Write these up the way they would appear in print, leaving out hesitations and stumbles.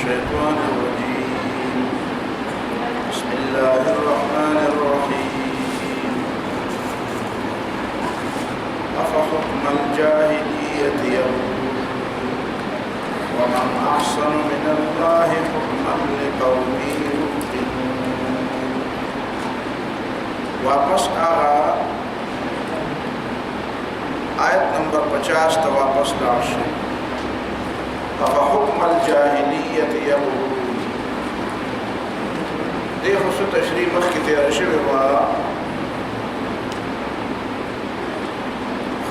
الشيطان الرجيم بسم الله الرحمن الرحيم أفحكم الجاهلية يبغون ومن أحسن من الله حكما لقوم يوقنون. واپس آیت نمبر 50 تا واپس لاشي. أفحكم الجاهلية يبغون. دې خصوص تشریح مخکې تیار شوی و.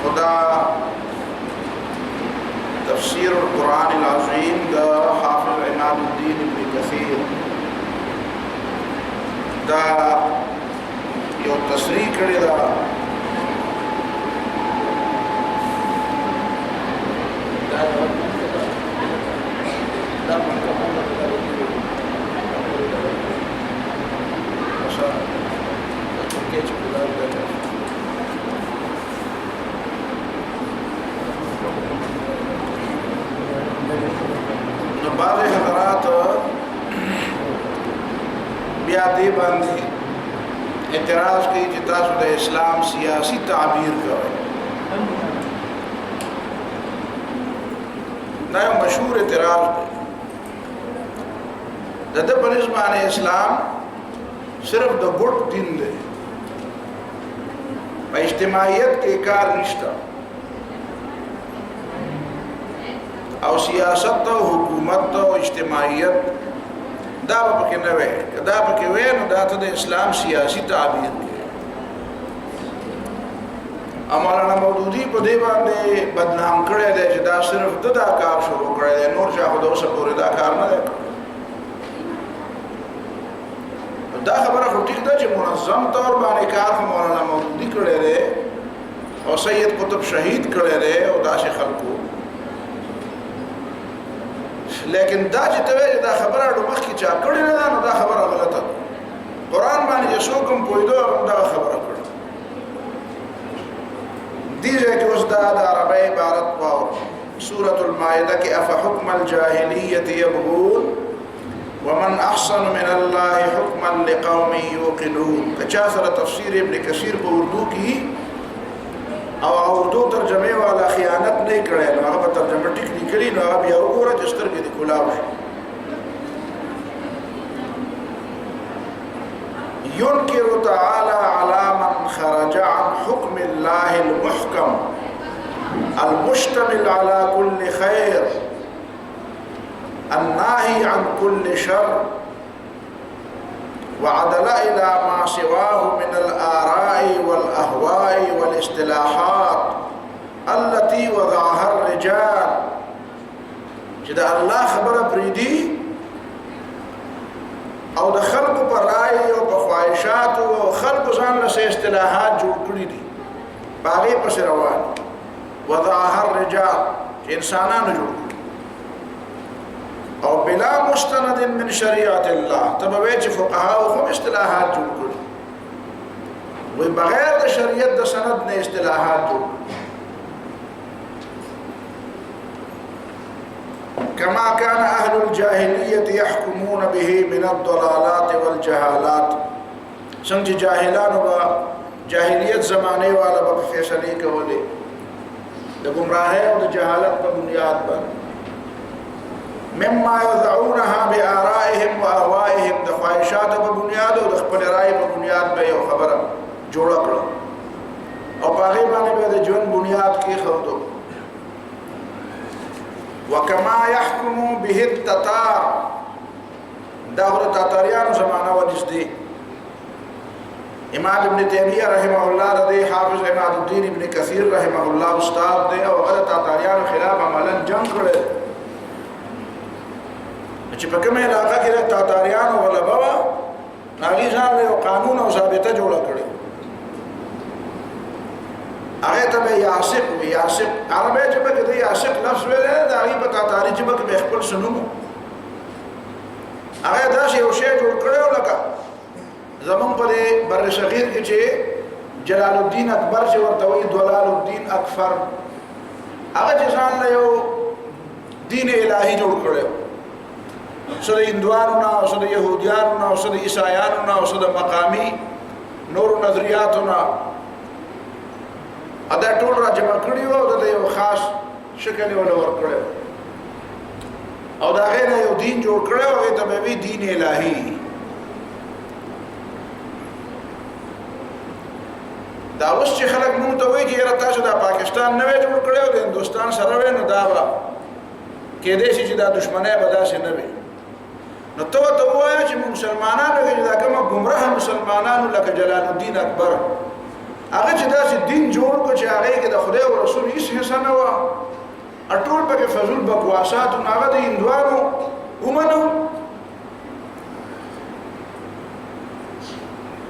خدا تفسير القرآن العظيم دا حافظ عماد الدين ابن كثير دا یو تصریح کړی دا بعض حضرات بیا دې باندې اعتراض کوي چې تاسو د اسلام سیاسي تعبیر کوئ. دا یو مشهور اعتراض دی. د دې په نسبت باندې اسلام صرف د ګډ دین دی، په اجتماعیت کې کار نشته او سیاست او حکومت او اجتماعیت دا پکې نه وي. دا پکې وي نو دا ته د اسلام سیاسي تعبیر دی. مولانا مودودی په دې باندې بدنام کړی دی چې دا صرف دا کار شروع کړی دی، نور چا خو د اوسه پورې دا کار نه دی. دا خبره خو ټیک ده چې منظم طور باندې کار خو مولانا مودودی کړی دی او سید قطب شهید کړی دی او داسې خلکو، لیکن دا چې ته وایې دا خبره اړو مخکې چا کړې نه ده، نو دا خبره غلطه ده. قرآن باندې چې څوک هم پوهېدو هغه دغه خبره کړې. دې ځای کې اوس دا د عربۍ عبارت په سورة المائده کې افحکم الجاهلیة یبغون ومن احسن من الله حکما لقوم یوقنون. که چا سره تفسیر ابن کثیر په اردو کې او اردو ترجمه والا خیانت نه کړي نو هغه ترجمه ټیک لیکلي نو هغه بیا وګوره چې سترګې دې کلاو شي. ينكر تعالى على من خرج عن حكم الله المحكم المشتمل على كل خير الناهي عن كل شر وعدل إلى ما سواه من الآراء والأهواء والاصطلاحات التي وضعها الرجال. جدا الله خبر بريدي او د خلق پر رائے او په خواهشات او خلق ځان له اصطلاحات جوړ کړی دي، باغې پس روان وضعها الرجال چې انسانانو جوړ او بلا مستند من شریعت الله. تبوی چې فقها او هم اصطلاحات جوړ کړي وي بغیر د شریعت د سند نه اصطلاحات جوړ. كما كان اهل الجاهليه يحكمون به من الضلالات والجهالات. څنګه جاهلانو با جاهلیت زمانه والا په فیصله کولې د گمراهۍ او د جهالت په بنیاد باندې مما يضعونها بآرائهم وأهوائهم. د خواهشات په بنیاد او د خپل رائے په بنیاد به یو خبره جوړ کړو او په هغه باندې به د ژوند بنیاد کې خودو. وكما يحكم به التتار. دا غره تاتاریانو زمانہ ونږدې امام ابن تیمیہ رحمه الله رضی حافظ عماد الدین ابن کثیر رحمه الله استاد دی او هغه تاتاریانو خلاف عملا جنگ کړی چې په کومه علاقه کې د تاتاریانو غلبه وه هغې ځان له یو قانون او ضابطه جوړه کړې. هغې ته به یاسق وي. یاسق عربۍ ژبه کې د یاسق لفظ ویلی دی، د هغې په تاتاري ژبه کې به خپل څه نوم و. هغې داسې یو شی جوړ کړی و لکه زمونږ په دې بر صغیر کې چې جلال الدین اکبر چې ورته وایي دلال الدین اکبر، هغه چې ځان له یو دین الهي جوړ کړی سد هندواننا او سد يهودياننا او سد عيسایاننا او سد مقامي نور نظریاتنا ادا ټول را جمع کړیو او د یو خاص شکل ول ورکړو او دا غیر یو دین جوړ کړو او ته به دین الهي دا اوس چې خلک مونږ ته وایي چې یاره تاسو دا پاکستان نه وی جوړ کړو د هندوستان سره وی نو دا به کېدای شي چې دا دشمنی به داسې نه وي نو ته ورته ووایه چې مسلمانانو کې دا کومه ګمراه مسلمانانو لکه جلال الدین اکبر هغه چې داسې دین جوړ کړ چې هغې کې د خدای او رسول هېڅ حصه نه وه ټول پکې فضول بکواسات نو هغه د هندوانو ومنو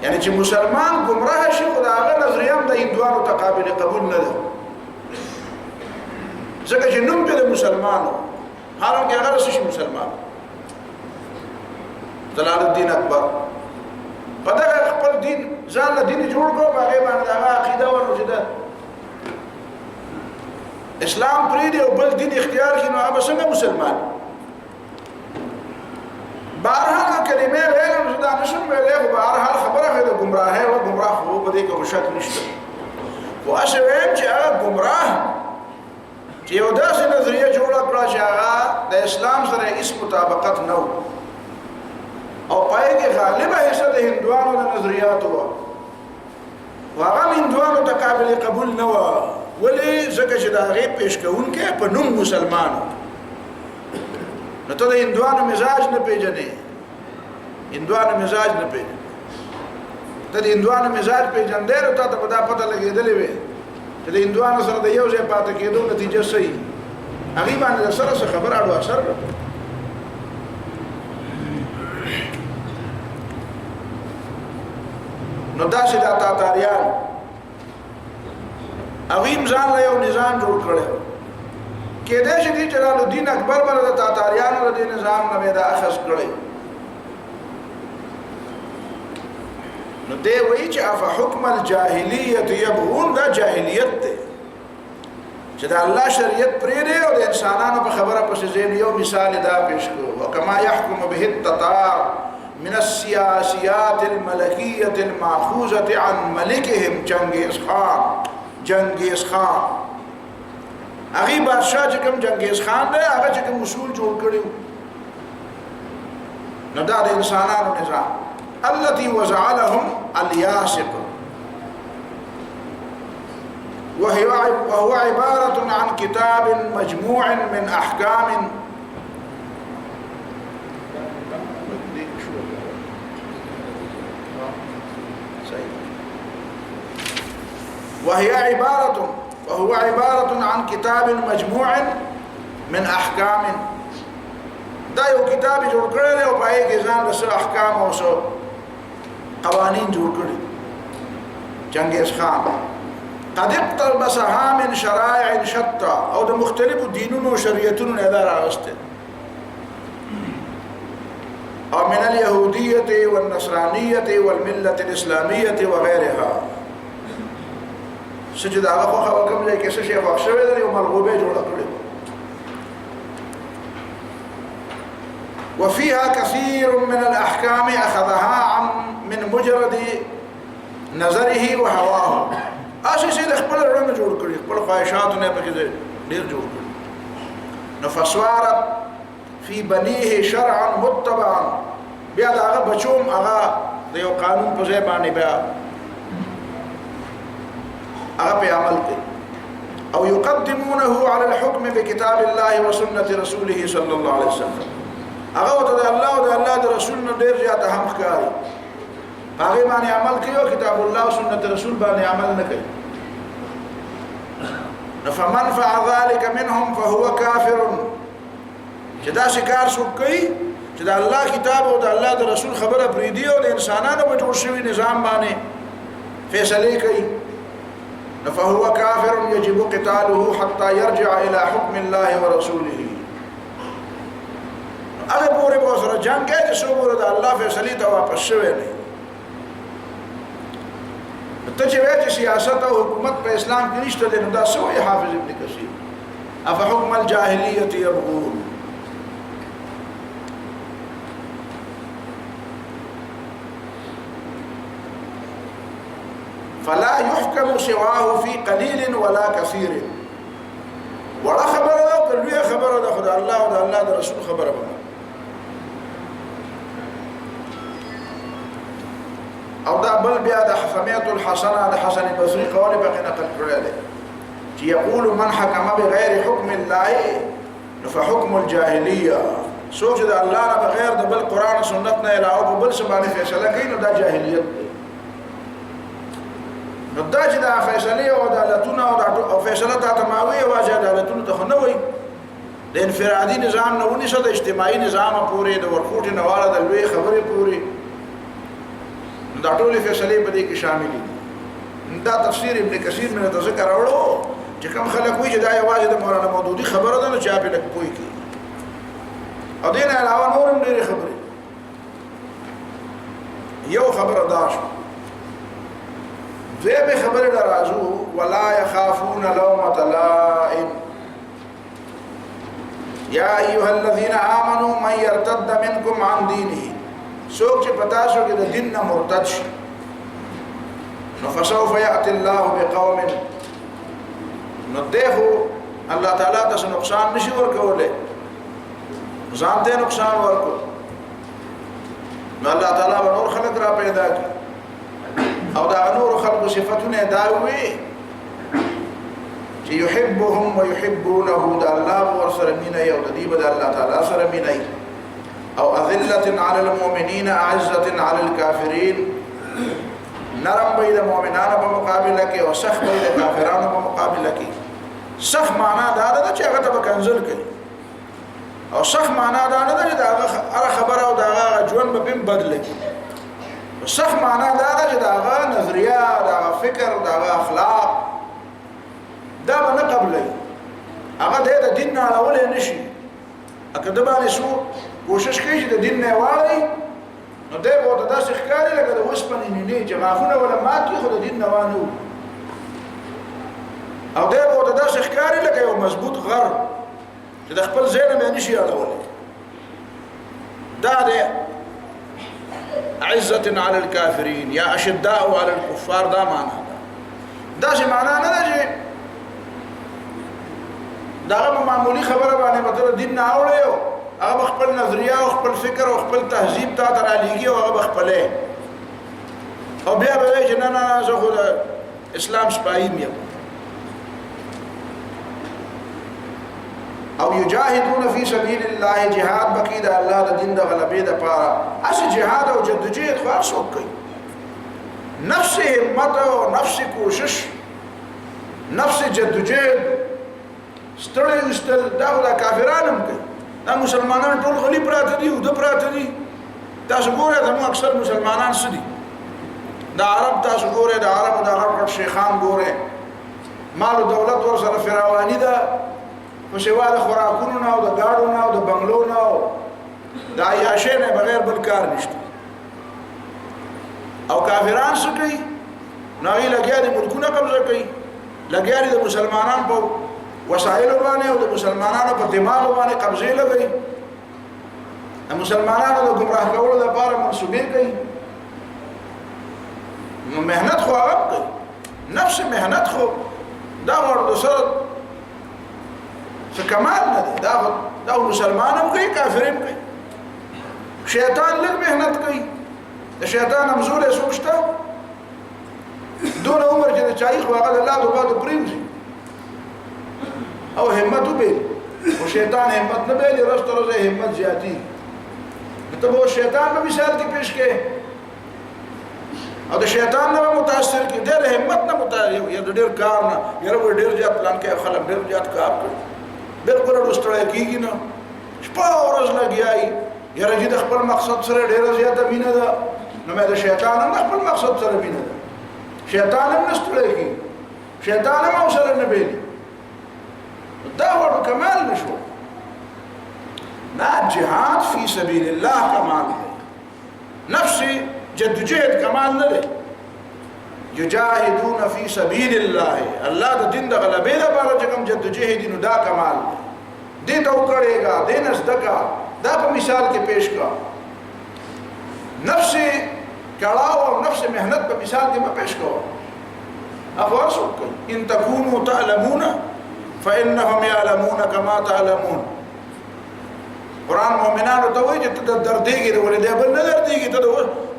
یعنی چې مسلمان ګمراه شي خو د هغه نظریه هم د هندوانو ته قابل قبول نه ده ځکه چې نوم پرې د مسلمانو حالانکې هغه رسې شي مسلمان جلال الدین اکبر په دغه خپل دین ځان له دین جوړ کړو په هغې باندې د هغه عقیده ورنو چې د اسلام پرېږدي او بل دین اختیار کړي نو هغه به څنګه مسلمان بهرحال کلمې ویل نو دا نشم ویلی خو بهرحال خبره ښه د ګمراهۍ وه ګمراه خو په دې کې خو شک نشته خو هسې ویم چې هغه ګمراه چې یو داسې نظریه جوړه کړه چې هغه د اسلام سره هېڅ مطابقت نه و او پای کې غالبه حصه د هندوانو د نظریاتو وه خو هغه هندوانو ته قابل قبول نه وه ولې ځکه چې د هغې پیش کوونکی په نوم مسلمان نو ته د هندوانو مزاج نه پېژنې هندوانو مزاج نه پېژنې ته د هندوانو مزاج پېژندی نو تا ته به دا پته لګېدلې وې چې د هندوانو سره د یو ځای پاتې کېدو نتیجه صحیح هغې باندې د سره څه خبره اړو اثر وکړه نو داسې دا تاتاریان هغوی هم ځان له یو نظام جوړ کړی کېدای شي دې جلال الدین اکبر به د تاتاریانو د دې نظام نه دا اخذ کړی نو دی وایي چې افحکم الجاهلیت یبغون دا جاهلیت دی چې د الله شریعت پرېږدی او د انسانانو په خبره پسې ځین یو مثال دا پیش کړو وکما یحکم به التتار من السیاسیات الملکیة الماخوذة عن ملکهم جنگیز خان هغې بادشاه چې کوم جنگیز خان دی هغه چې کوم اصول جوړ کړي نو دا د انسانانو نظام التي وضع لهم الياسق وهو عبارة عن كتاب مجموع من أحكام وهو عبارة عن كتاب مجموع من أحكام دا یو کتاب جوړ کړی دی او په هغې کې ځان له څه احکام او څه قوانین جوړ کړي چنګیز خان قد اقتبسها من شرائع شتى او د مختلفو دینونو او شریعتونو نه دا راغستی او من اليهودية والنصرانية والملة الإسلامية وغيرها سجد هغه خو کوم ځای کې څه شی خوښ شوی دی او ملغوبه جوړه کړې وفيها كثير من الأحكام أخذها من مجرد نظره وهواه اسی سي د خپل رنګ جوړ کړی خپل خواهشاتونه پکې ډېر جوړ کړی نفسوارت في بنيه شرعا متبعا بیا دا هغه بچوم هغه د یو قانون په ځای باندې بیا هغه په عمل کوي او يقدمونه على الحكم بكتاب الله وسنة رسوله صلى الله عليه وسلم هغه ته د الله او د الله د رسول نه ډېر زیات هم ښکاري هغه باندې عمل کوي او کتاب الله او سنت رسول باندې عمل نه کوي فمن فعل ذلك منهم فهو كافر چې دا شکار څوک کوي چې د الله کتاب او د الله د رسول خبره پرېږدي او د انسانانو په جوړ شوي نظام باندې فیصلې کوي فهو كافر يجب قتاله حتى يرجع الى حكم الله ورسوله هغه پورې به سره جنگ کوي چې څو پورې د الله فیصلې ته واپس شوی نه ته چې وایې چې سیاست او حکومت په اسلام کې نشته دی نو دا څه وایي حافظ ابن کثیر افحکم الجاهلیة یبغون فلا يحكم سواه في قليل ولا كثير ولا خبر دا کلوی خبر دا خدا الله او دا الله دا رسول خبر با او دا بل بیا دا حفمیت الحسنہ دا حسن بصری قول باقی نقل کرده چی یقول من حکم بغیر حکم اللہ فحکم الجاہلیہ سوچ دا اللہ نا بغیر دا بل قرآن سنت نا علاوہ بل سبانی فیصلہ کئی نو دا جاہلیت دے نو دا چې دا فیصله او عدالتونه او فیصله ته تماوي او عدالتونه ته نه وي د انفرادي نظام نه ونیسه د اجتماعي نظام پورې د ورکوټي نواله د لوی خبرې پورې دا ټول فیصله په دې کې شامل دي دا تفسیر ابن کثیر من ذکر اورو چې کوم خلک وایي چې دا یوازې د مولانا مودودي خبره ده نو چا په لک کوی کی او دین علاوه نورم ډېرې خبرې یو خبره دا شو ذيب خبر درازو ولا يخافون لومة لائم يا أيها الذين آمنوا من يرتد منكم عن دينه سوک چه پتاسو که ده دین مرتد شي فسوف يأتي الله بقوم ندهو الله تعالى تس نقصان نشي ورکوله زانته نقصان ورکو الله تعالى بنور خلق را پیدا کی او دا نور خلق صفتونه داوي چې يحبهم ويحبونه دا الله ورسره مين يو د دې بد الله تعالی سره مين او اذله على المؤمنين اعزه على الكافرين نرم بيد المؤمنان په مقابله کې او سخت بيد کافرانو په مقابله کې سخت معنا دا ده چې هغه ته کنزل کوي او سخت معنا دا نه ده چې دا هغه خبره او دا هغه ژوند به بدل کوي صح معنا دا ده چې دا نظریه دا فکر دا اخلاق دا به نه قبلې هغه د دین نه اړولې نشي اګه د باندې شو کوشش کوي چې د دین نه واړی نو دې وته داسې ښکاري لکه د وسپنې نه چې غافونه ولا ماتي خو د دین نه وانه او دې وته داسې ښکاري لکه یو مضبوط غر چې د خپل ځای نه نشي اړولې دا ده عزة على الكافرين يا أشداء على الكفار دا معنى دا شي معنى نه ده دا معمولی خبره باندې مطلب دین نه اوريو هغه خپل نظریه او خپل فکر او خپل تهذیب ته تر علیږي او هغه خپلې او بیا به چې نه زه خو اسلام سپایم یم او یجاهدون فی سبیل الله جهاد بقید الله د دین د غلبې د پاره اسی جهاد او جدوجہد خو څوک کوي نفس همت او نفس کوشش نفس جدوجہد ستړي استل دا کافرانو کوي دا مسلمانان ټول غلی پراته دي او د پراته دي تاسو ګوره زموږ اکثر مسلمانان سدي دا عرب تاسو ګوره دا عرب دا غټ شیخان ګوره مال او دولت ور سره فراوانی ده په شوا د خوراکونو نه او د گاډو نه او د بنگلو نه او د عیاشۍ نه بغیر بل کار نشته او کافران څه کوي نو یې لګیا دي ملکونه قبضه کوي لګیا دي د مسلمانانو په وسایلو باندې او د مسلمانانو په دماغ باندې قبضه لګوي د مسلمانانو د گمراه کولو لپاره منسوبې کوي نو مهنت خو هغه کوي نفس مهنت خو دا ورته سره فکمال نه دا مسلمان هم کوي کافر هم کوي شیطان لږ مهنت کوي د شیطان همزور یې څوک شته دون عمر چې د چایخ واغه د الله د بعد پرېوځي او همت وبېل او شیطان همت نه بېلي ورځ تر ورځې همت زیاتي ته به شیطان په مثال کې پیش کې او د شیطان نه متاثر کې ډېر همت نه متاثر یا ډېر کار نه یره ډېر زیات پلان کې خلک ډېر زیات کار کوي بالکل ورستړی کېږي نه شپه ورځ لګیایي یره چې د خپل مقصد سره ډېره زیاته مینه ده نو مې د شیطان هم خپل مقصد سره مینه ده شیطان هم نه ستړی کېږي شیطان هم سره نه بېلي دا ورته کمال نشو دا جهاد فی سبیل الله کمال دی نفسي جدوجہد کمال نه دی یجاهدون فی سبیل الله الله د دین د غلبې لپاره چې کوم جدوجہد نو دا کمال دی ته وکړېګا دین صدقه دا په مثال کې پیش کا نفس کړهو او نفس مهنت په مثال کې ما پیش کو افرسك ان تكونوا تعلمون فانهم يعلمون كما تعلمون قرآن مؤمنانو ته وایي چې ته دردېږي ولې دی بل نه دردېږي ته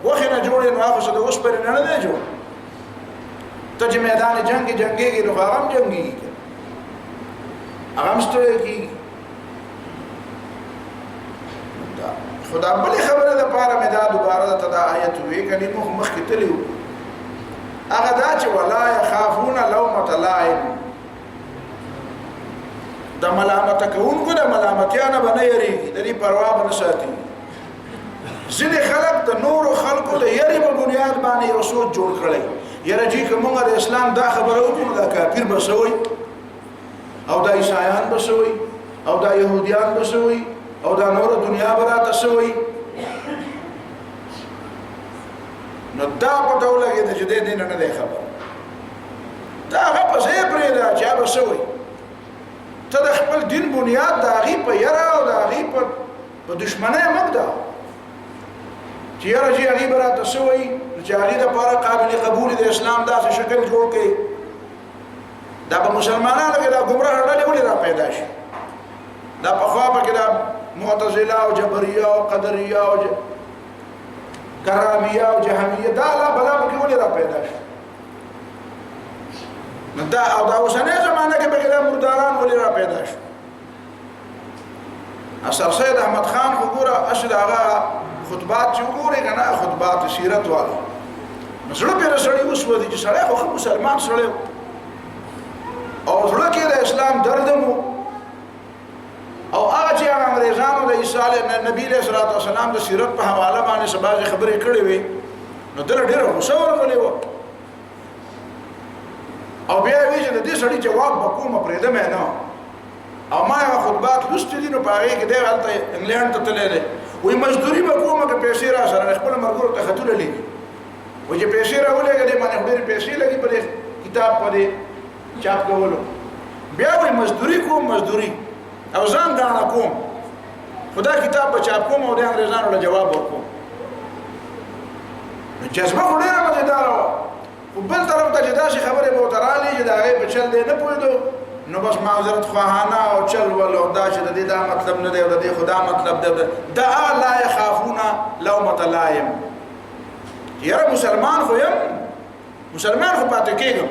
وخت نه جوړې نو هغه څه د اوس پر نه نه جوړ ته چې میدان جنگ کې جنگېږي نو هغه هم جنگېږي هغه هم ستړی کېږي خدا بلې خبره ده پاره مې دا دوباره ته دا آیت وی کني مخکې تللی هغه دا چې ولا يخافون لومة لائم د ملامت کوونکو د ملامتیانه باندې یریږي د دې پروا به نه ساتي ځینې خلک د نورو خلکو د یری په بنیاد باندې یو سوچ جوړ کړي یره چې کومه د اسلام دا خبره وکړو دا کافر بسوي او دا عیسایان بسوي او دا يهوديان بسوي او دا نور دنیا براته سوي نو دا پته ولګي د جدي دین نه دی خبر دا هغه په ځای پرې دا چې بسوي ته د خپل دین بنیاد د هغې په یره او د هغې په دشمنۍ مږده چې یره چې هغې به راته څه وایي چې هغې دپاره قابل قبول د اسلام داسې شکل جوړ کړي دا په مسلمانانو کې دا ګمراه ډلې ولې را پیدا شي دا پخوا پکې دا معتزله او جبریه او قدریه او کرامیه او جهمیه دا لا بلا پکې ولې را پیدا شي دا او دا اوسنۍ زمانه کې بګلا مرداران ولې را پیدا شو اثر سید احمد خان وګوره اشد هغه خطبات چې وګوري کنه خطبات سیرت والا مسړو په رسړی اوس ودی چې سړی خو مسلمان سړی او زړه کې د اسلام درد مو او هغه چې انګريزانو د عیسی نبی له صلوات و سلام د سیرت په حواله باندې سبا خبرې کړې وي نو دل ډېر غوسه ورغلی و او بیا وی چې د دې سړي جواب وکوم پرې ده مې نه او ما یو خطبات لوستې دي نو په هغه کې دی حالت انګلند ته تللی دی وی مزدوري وکوم که پیسې را سره خپل مرګورو ته خطونه لیکي و چې پیسې راولېږه دې باندې ډېرې پیسې لګي په کتاب په چاپ کولو بیا وی مزدوري کوم مزدوري او ځان غاڼه کوم خدا کتاب په چاپ کوم او د انګريزانو له جواب ورکوم جذبه خو ډېره مزیداره وه و بل طرف ته چې داسې خبرې به ورته رالي چې د هغې په چل دی نه پوهېدو نو بس معذرت خواهانه او چل ول او دا چې د دې دا مطلب نه دی او د دې خو دا مطلب دی دا لا یخافون لومة لائم یاره مسلمان خو یم مسلمان خو پاتې کېږم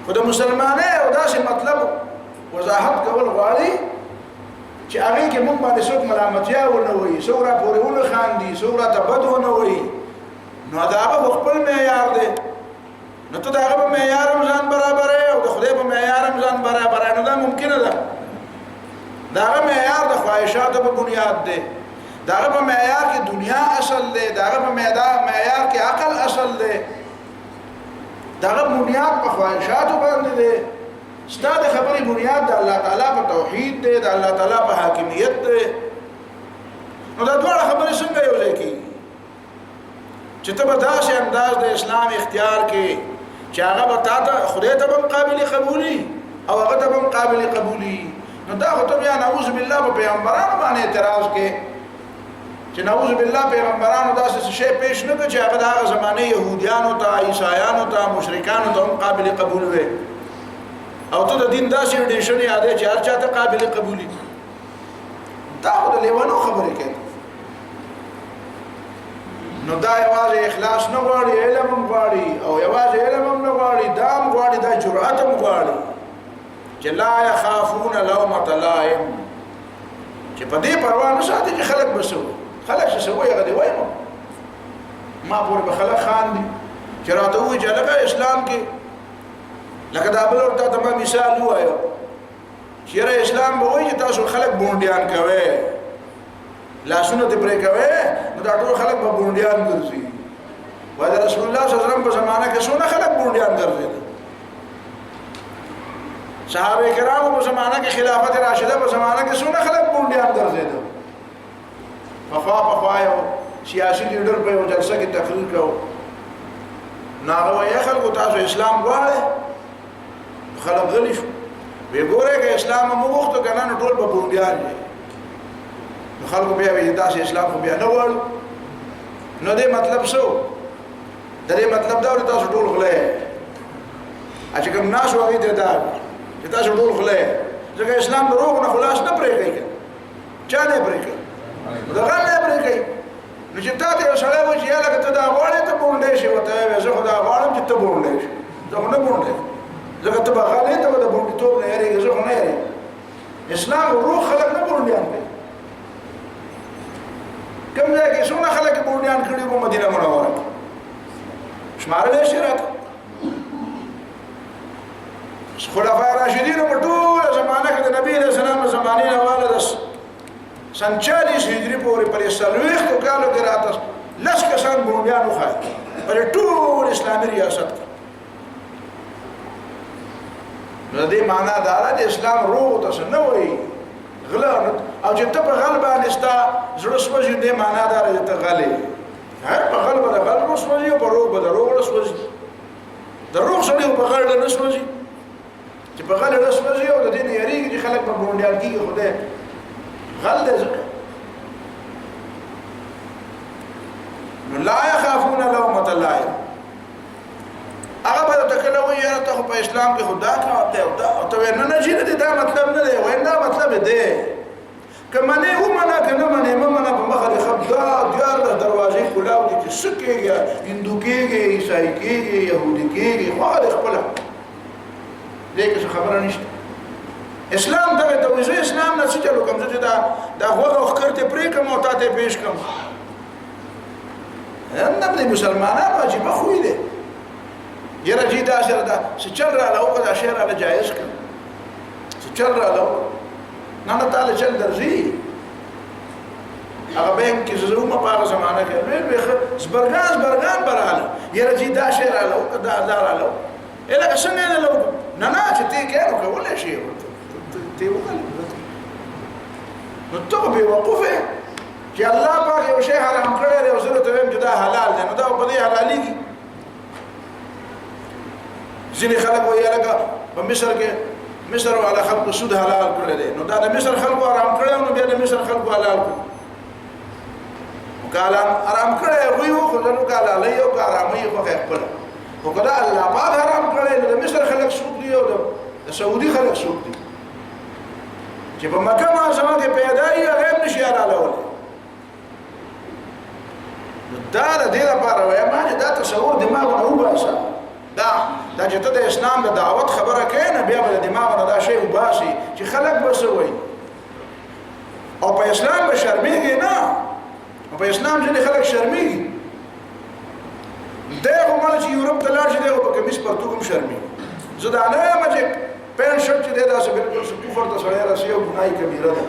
خو د مسلمانۍ او داسې مطلب وضاحت کول غواړي چې هغې کې موږ باندې څوک ملامتیا ونه وایي څوک را پورې ونه خاندي څوک راته بد ونه وایي نو دا هغه خپل معیار دی نو ته د هغه په معیار هم ځان برابرې او د خدای په معیار هم ځان برابرې نو دا ممکنه ده د هغه معیار د خواهشاتو په بنیاد دی د هغه په معیار کې دنیا اصل دی د هغه په معیار کې عقل اصل دی د هغه بنیاد په خواهشاتو باندې دی ستا د خبرې بنیاد د الله تعالی په توحید دی د الله تعالی په حاکمیت دی نو دا دواړه خبرې څنګه یو ځای کېږي چې ته به داسې انداز د اسلام اختیار کې چې هغه به تا ته خدای ته به قابل قبولي او هغه ته به قابل قبولي نو دا خو ته بیا نعوذ بالله په پیغمبرانو باندې اعتراض کې چې نعوذ بالله پیغمبرانو داسې شی پیش نه کړي چې هغه د هغه زمانې یهودیانو ته عیسایانو ته مشرکانو ته هم قابل قبول وي او ته د دین داسې ډیشن یادې چې هر چا ته قابل قبولي دا خو د لیوانو خبرې کوي نو دا یوازې اخلاص نه غواړي علم هم غواړي او یوازې علم هم نه غواړي دا هم غواړي دا جرأت هم غواړي چې لا یخافون لومة لائم چې په دې پروا نه ساتي چې خلک به څه وایي خلک چې څه وایي هغه دې وایي ما پورې به خلک خاندي چې راته ووایي چې هلکه اسلام کې لکه دا بل ورته ته ما مثال ووایو چې یاره اسلام به وایي چې تاسو خلک بونډیان کوئ لاسونه دې پرې کوي نو دا ټول خلک به بونډیان ګرځي وای د رسول الله صلی الله علیه وسلم په زمانه کې څونه خلک بونډیان ګرځېدل صحابه کرامو په زمانه کې خلافت راشده په زمانه کې څونه خلک بونډیان ګرځېدل پخوا یو سیاسي لیډر په یو جلسه کې تقریر کوو نو هغه وایي خلکو تاسو اسلام غواړئ خلک غلي شو وی ګورئ که اسلام مو وغوښتو که نه نو ټول به بونډیان وي خلکو بیا وی داسې اسلام خو بیا نه غواړو نو دې مطلب څه د دې مطلب دا تاسو ټول غلې چې کوم ناس وایي ته دا چې تاسو ټول خلای ځکه اسلام دروغ نه خلاص نه پرې کوي چا نه پرې کوي دا غل نه پرې کوي نو چې تا ته سره و چې یاله ته دا غواړې ته بونډې شي وته زه خدا غواړم چې ته بونډې شي زه نه بونډې ځکه ته بغالې ته د بونډې توپ نه یې زه نه یې اسلام روح خلق نه بونډیان کوي کوم ځای کې څونه خلک بونډیان کړي وو مدینه منوره شمارل شي راته خلفای راشدین په ټول زمانه کې د نبی رسول الله زمانه نه والا د سن 40 هجری پورې پرې سلويختو کالو کې راته لس کسان بونډیان وخای پر ټول اسلامي ریاست کې نو دې معنا دا د اسلام روح ته نه وایي غلا او چې ته په غل باندې ستا زړه سوځي دې معنا دا چې ته غلې هر په غل باندې غل سوځي او په روح باندې روح سوځي د روح سره په غل نه سوځي چې په غل نه سوځي او د دې نه یریږي چې خلک په بونډیان کې خدای غل دې نو لا يخافون لومة لائم هغه به تکله وي یاره ته په اسلام کې خدا کا او ته نه نه جینه دا مطلب نه دی وای نه مطلب دی کمنه و منا کنه منه ممنه په مخه خبدا دیار د دروازې کلاو دي چې سکیږي هندوکیږي عیسائی کېږي يهودي کېږي خو خپل لیکن خبره نشته اسلام دغه توجه اسلام نه چې چلو کوم چې دا هغه وخت پرې کوم او ته پیش کوم نه د مسلمانانو واجب خو دی یره جی دا سره دا چې چل را له او دا شعر له جایز کړ چې چل را له نه نه تعالی چل درځي هغه به کې زړه په هغه زمانہ کې به زبرګان براله یره جی دا شعر له او دا له اله څنګه نه له نه نه چې ته کې نو کولای شي ته وکړه نو ته به وقفه چې الله پاک یو شی حرام کړی دی او زه ته وایم چې دا حلال دی نو دا په دې حلاليږي ځینې خلک وایي لکه په مصر کې مصر والا خلکو سود حلال کړی دی نو دا د مصر خلکو حرام کړی نو بیا د مصر خلکو حلال کړو کاله حرام کړی وي خو نو کاله لای او حرامي خو خپل خو کله الله پاک حرام کړی نو د مصر خلک سود دی او د سعودي خلک سود دي چې په مکه معظمه کې پیدا یې غیر نشي حلالول دا د دې لپاره وایم چې دا تصور دماغ نه وباسه دا چې ته د اسلام د دعوت خبره کوي نه بیا به دماغ نه دا شی وباسي چې خلک بسوي او په اسلام به شرمېږي نه او په اسلام ځینې خلک شرمېږي دغه مال چې یورپ ته لاړ شي دغه په کمیس پرتو کوم شرمېږي زه دا نه یم چې پین شرټ چې دا څه بالکل کفر ته سره راسي او ګناي کبیره ده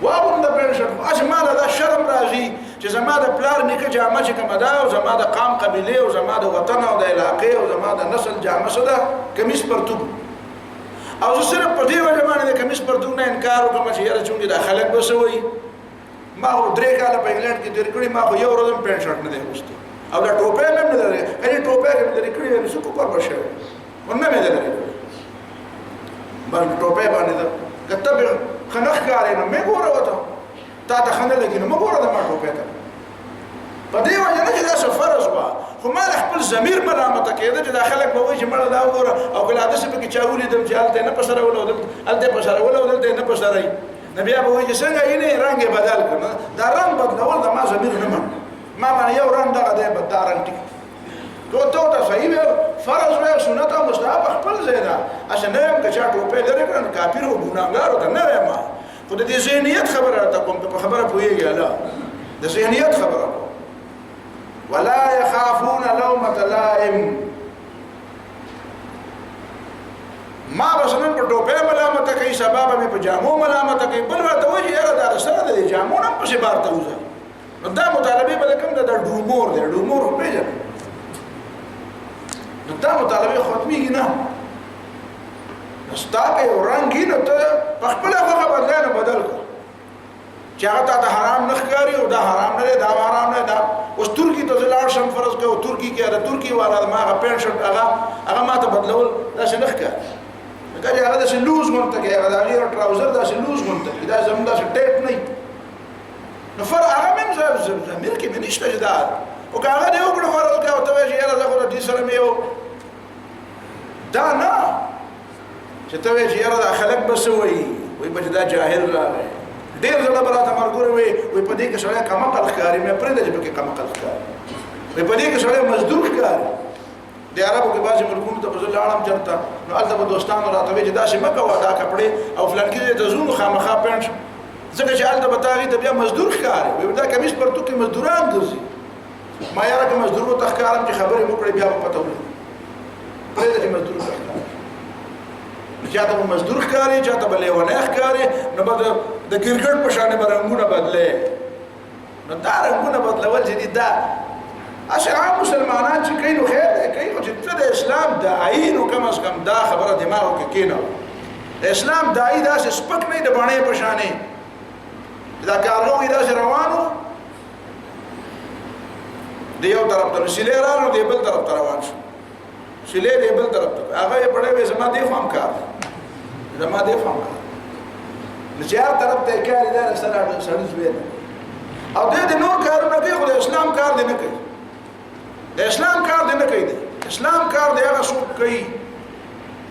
وابم د پین شرټ اجمال دا شرم راځي چې زما د پلار نیکه جامه چې کومه ده او زما د قام قبیله او زما د وطن او د علاقې او زما د نسل جامه څه ده کمیس پرتوب او زه صرف په دې وجه باندې د کمیس پرتوب نه انکار وکړم چې یاره چونګې د خلک بسوي ما خو 3 کاله په انګلند کې تیر کړی ما خو یو ورځ پین شرټ نه دی اغوستی او دا ټوپۍ مې نه لري کله ټوپۍ مې لري کړی نو څه کو پر بشه ونه مې لري باندې ټوپۍ باندې دا کته خنخ کارې نو مې ګوره وته تا ته خنه لګي نو مې ګوره د ما ټوپۍ ته په دې وجه نه چې دا فرض وا خو ما خپل ضمیر ملامت کېده چې داخله به وي چې مړه دا وګوره او کله د څه په کې چاولې دم چې الته نه پسره ولودل الته پسره ولودل نه پسره نبي ابو وجه څنګه یې نه رنگ بدل کړ دا رنگ بدلول دا ما ضمیر نه ما باندې یو رنگ دا د بدارن ټیک ته صحیح فرض و سنت او مستحب خپل زیاده عشان نه هم کچا ټوپې لري کړه کافر او ګناګار ته نه ما خو د دې ذهنیت خبره ته کوم په خبره پوهیږي الله د ذهنیت خبره ولا يخافون لومة لائم ما بسنن په ټوپې ملامت کوي سبب مې په جامو ملامت کوي بل ورته وایي یاره دا سره د جامو نه په شي بارته وځي نو دا مطالبه بل کوم د ډومور دی ډومور په پیژنه دا مطالبه ختميږي نه استاګه یو رنگي نو ته خپل هغه بدلانه بدل کو چې هغه ته حرام نه ښکاري او دا حرام نه دا حرام نه دا اوس ترکی ته لاړ شم فرض کو ترکی کې دا ترکی والا ما هغه پین شرټ هغه ما ته بدلول دا څه نه ښکاري کله هغه د لوز مونته کې هغه د غیر ټراوزر دا لوز مونته دا زموږ د ټیپ نه نو فرق هغه مې زمير کې منيشته جدا او هغه دی وګړو فرض کوي او ته یې راځه خو دې سره مې یو دا نه چې ته وایې چې یاره دا خلک به څه وایي وایي به چې دا جاهل راغی ډېر ځله به راته ملګري وایي په دې کې سړی کمعقل ښکاري مې پرېږده چې پکې کمعقل ښکاري وایي په دې کې سړی مزدور ښکاري د عربو کې بعضې ملکونو ته به زه لاړم چېرته نو هلته به دوستانو راته وایي چې داسې مه کوه دا کپړې او فلانکي ځای ته ځو نو خامخا پېنټ ځکه چې هلته به تا هغې ته بیا مزدور ښکاري وایي دا کمیس پرتو کې مزدوران ګرځي ما یاره که مزدورو ته ښکارم چې خبرې مو کړې بیا به پته ولګي پرېږده چې مزدورو ته ښکاري چاته به مزدور ښکاري چاته به لیونی ښکاري نو به د کرکټ په شانې به رنګونه بدلې نو دا رنګونه بدلول چې دي دا هسې عام مسلمانان چې کوي نو خیر دی کوي خو چې ته د اسلام داعي نو کم از کم دا خبره دماغو کې کېنوه د اسلام داعي داسې سپک نه وي د بڼې په شانې دا کارغه وي داسې روان و د یو طرف ته سیلې راغلو د بل طرف ته روان شو سیلې د بل طرف ته هغه یې پړی وی زما دې خوا هم کار زما دې خوا هم کار نو چې هر طرف ته یې کار دی دا سړي زوی دی او دی د نور کارونه کوي خو د اسلام کار دی نه کوي د اسلام کار دی نه کوي دی اسلام کار دی هغه څوک کوي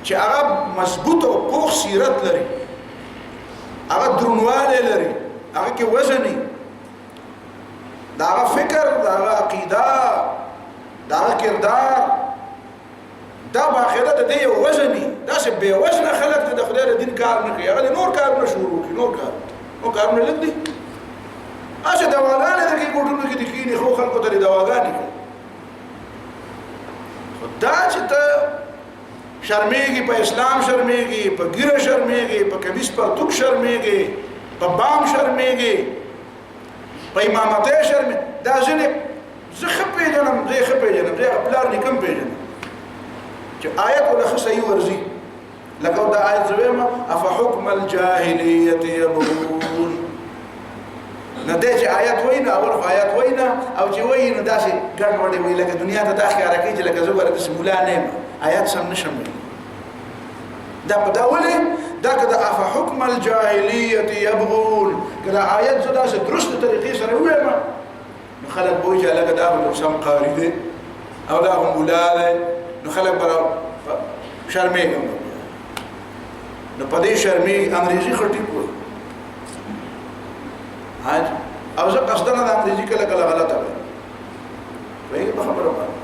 چې هغه مضبوط او پوخ سیرت لري هغه درونوالی لري هغه کې وزن وي د هغه فکر د هغه عقیده د هغه کردار دا باخره د دې یو وزن وي داسې بې وزنه خلک د خدای د دین کار نه کوي هغه د نور کارونه شروع کړي نور کارونه لږ دي هسې دواګانې د کې ګوټونو کې د کښېني خو خلکو ته د دواګانې کوي خو دا چې ته شرمېږي په اسلام شرمېږي په ګیره شرمېږي په کمیس پرتوک شرمېږي په بام شرمېږي په امامتۍ شرمېږي دا ځینې زه ښه پېژنم زه یې ښه پېژنم زه یې پلار نیکه هم پېژنم چې آیت ولا ښه صحیح ورځي لکه دا آیت زه وایم افحکم الجاهلیت یبغون نو دی چې آیت وایي نو اول خو آیت وایي نه او چې وایي نو داسې ګډوډې وایي لکه دنیا ته دا ښکاره کوي چې لکه زه ګوره داسې ملا نه یم آیت سم نشم ویلی دا په دا ولې دا که د افحکم الجاهلیت یبغون که دا آیت زه داسې درسته طریقې سره ووایم نو خلک به وایي چې هلکه دا خو سم قاري دی او دا خو ملا دی نو خلک به شرمېږم نو په دې شرمېږي انګریزي ښه ټیک وایي او زه قصدنه د انګریزي کله کله غلطه وایم پوهېږې په خبره باندې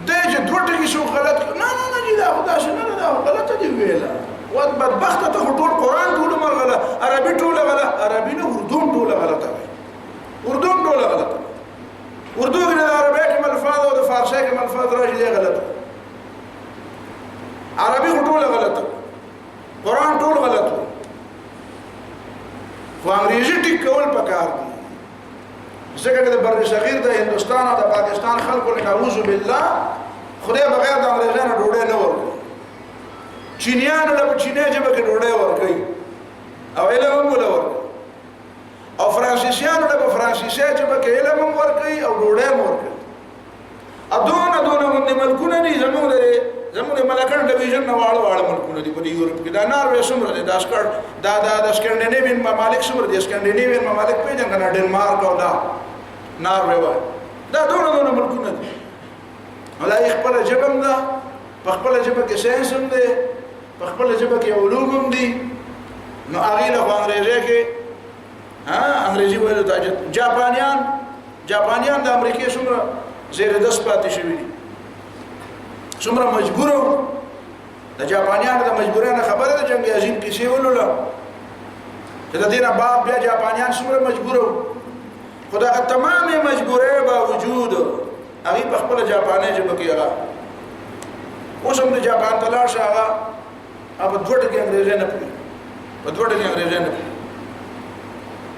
دی چې دوه ټکي څوک غلط کړي نه نه نه جي دا خو داسې نه ده دا خو غلطه دې ویله بدبخته ته خو ټول قرآن ټول عمر غله عربي ټوله غله عربي نه اردو هم ټوله غلطه وایي اردو هم ټوله غلطه اردو کې د عربۍ کې الفاظ او د فارسۍ کې الفاظ راشي دی غلطه عربي خو ټوله غلطه قرآن ټول غلط وایي خو انګریزي ټیک کول پکار دي ځکه که د بر صغیر د هندوستان او د پاکستان خلکو نه نعوذ بالله خدای بغیر د انګریزانو ډوډۍ نه ورکوي چینیانو له په چینۍ ژبه کې ډوډۍ ورکوي او علم هم وله ورکوي او فرانسیسیانو له په فرانسیسي ژبه کې علم هم ورکوي او ډوډۍ هم ورکوي دونه غوندې ملکونه دي زموږ د ملکن ډویژن نه واړه ملکونه دي په دې یورپ کې دا ناروې څومره دی دا د سکینډینیوین ممالک څومره دي سکینډینیوین ممالک پېژنې که نه ډنمارک او دا ناروې وایي دا دونه ملکونه دي او دا یې خپله ژبه هم ده په خپله ژبه کې ساینس هم دی په خپله ژبه کې علوم هم دي نو هغې له خو انګریزۍ کې انګریزي ویلو ته جاپانیان د امریکې څومره زیر دست پاتې شوي دي څومره مجبور د جاپانیانو د مجبورۍ نه خبره ده جنګ عظیم کیسې ولوله چې د دې نه بعد بیا جاپانیان څومره مجبور وو خو دغه تمامې مجبورۍ باوجود هغې په خپله جاپانۍ ژبه کې هغه اوس هم د جاپان ته لاړ شه هغه په دوه ټکي انګریزۍ نه پوهېږي په دوه ټکي انګریزۍ نه پوهېږي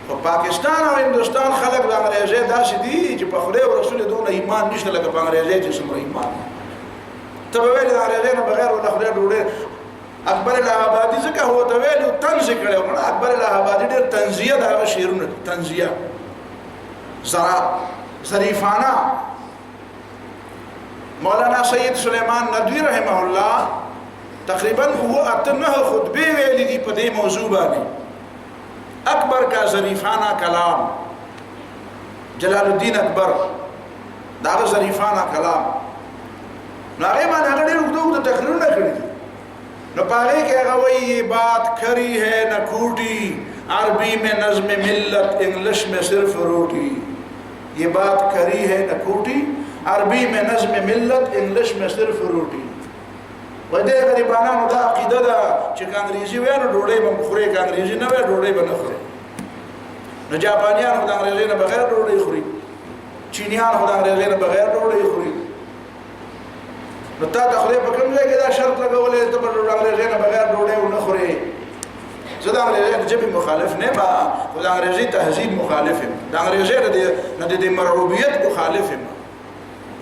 خو پاکستان او هندوستان خلک د انګریزۍ داسې دي چې په خدای او رسول دونه ایمان نشته لکه په انګریزۍ چې څومره ایمان ته به ویلې د انګریزۍ نه بغیر له خدای ډوډۍ اکبر الهابادي ځکه هو ته ویلي طنز یې کړی و اکبر الهابادي ډېر طنزیه د هغه شعرونه دي طنزیه ظریفانه مولانا سید سلیمان ندوی رحمه الله تقریبا هو 8 خطبې ویلي دي په دې موضوع باندې اکبر کا ظریفانہ کلام جلال الدین اکبر دا ظریفانہ کلام نو هغه باندې هغه ډېر اوږده تقریرونه کړي دي نو په هغې کې هغه وایي یہ بات کھری ہے نہ کھوٹی عربی میں نظم ملت انگلش میں صرف روٹی یہ بات کھری ہے نہ کھوٹی عربی میں نظم ملت انگلش میں صرف روٹی وای دې غریبانانو دا عقیده ده چې که انګریزي وای نو ډوډۍ به خوري که انګریزي نه وای ډوډۍ به نه خوري نو جاپانیان خو د انګریزي نه بغیر ډوډۍ خوري چینیان خو د انګریزي نه بغیر ډوډۍ خوري نو تا ته خدای په کوم ځای کې دا شرط لګولی ته به د انګریزي نه بغیر ډوډۍ ونه خورې زه د انګریزي د ژبې مخالف نه یم خو د انګریزي تهذیب مخالف یم د انګریزي نه د مرعوبیت مخالف یم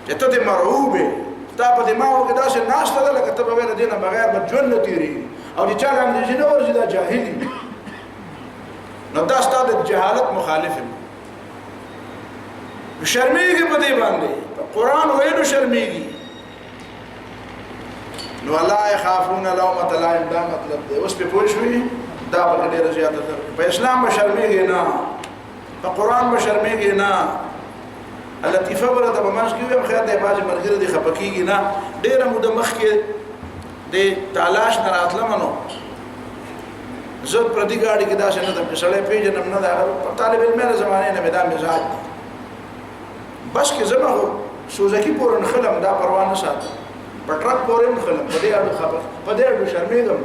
چې ته د مرعوب یې تا په دماغو کې داسې ناسته ده لکه ته به وایې د دې نه بغیر به ژوند نه تېرېږي او د چا د انګریزي نه ورځي دا جاهل وي نو دا ستا د جهالت مخالف یم شرمېږي په دې باندې په قرآن ویلو شرمېږي نو الله يخافون لومة لائم دا مطلب دی اوس په پوه شوې دا به ډېره زیاته ده په اسلام به شرمېږي نه په قرآن به شرمېږي نه لطیفه بله ته په منځ کې ویم خیر دی بعضې ملګري دې خفه کېږي نه ډېره موده مخکې د تالاش نه راتلم نو زه پردي ګاډي کې داسې نه ده چې سړی پېژنم نه د هغه طالب علمیانو زمانې نه مې دا مزاج دی بس کې زه خو سوزکي پورې نښلم دا پروا نه ساتم په ټرک پورې نښلم په دې اړو خبر په دې اړو شرمېږم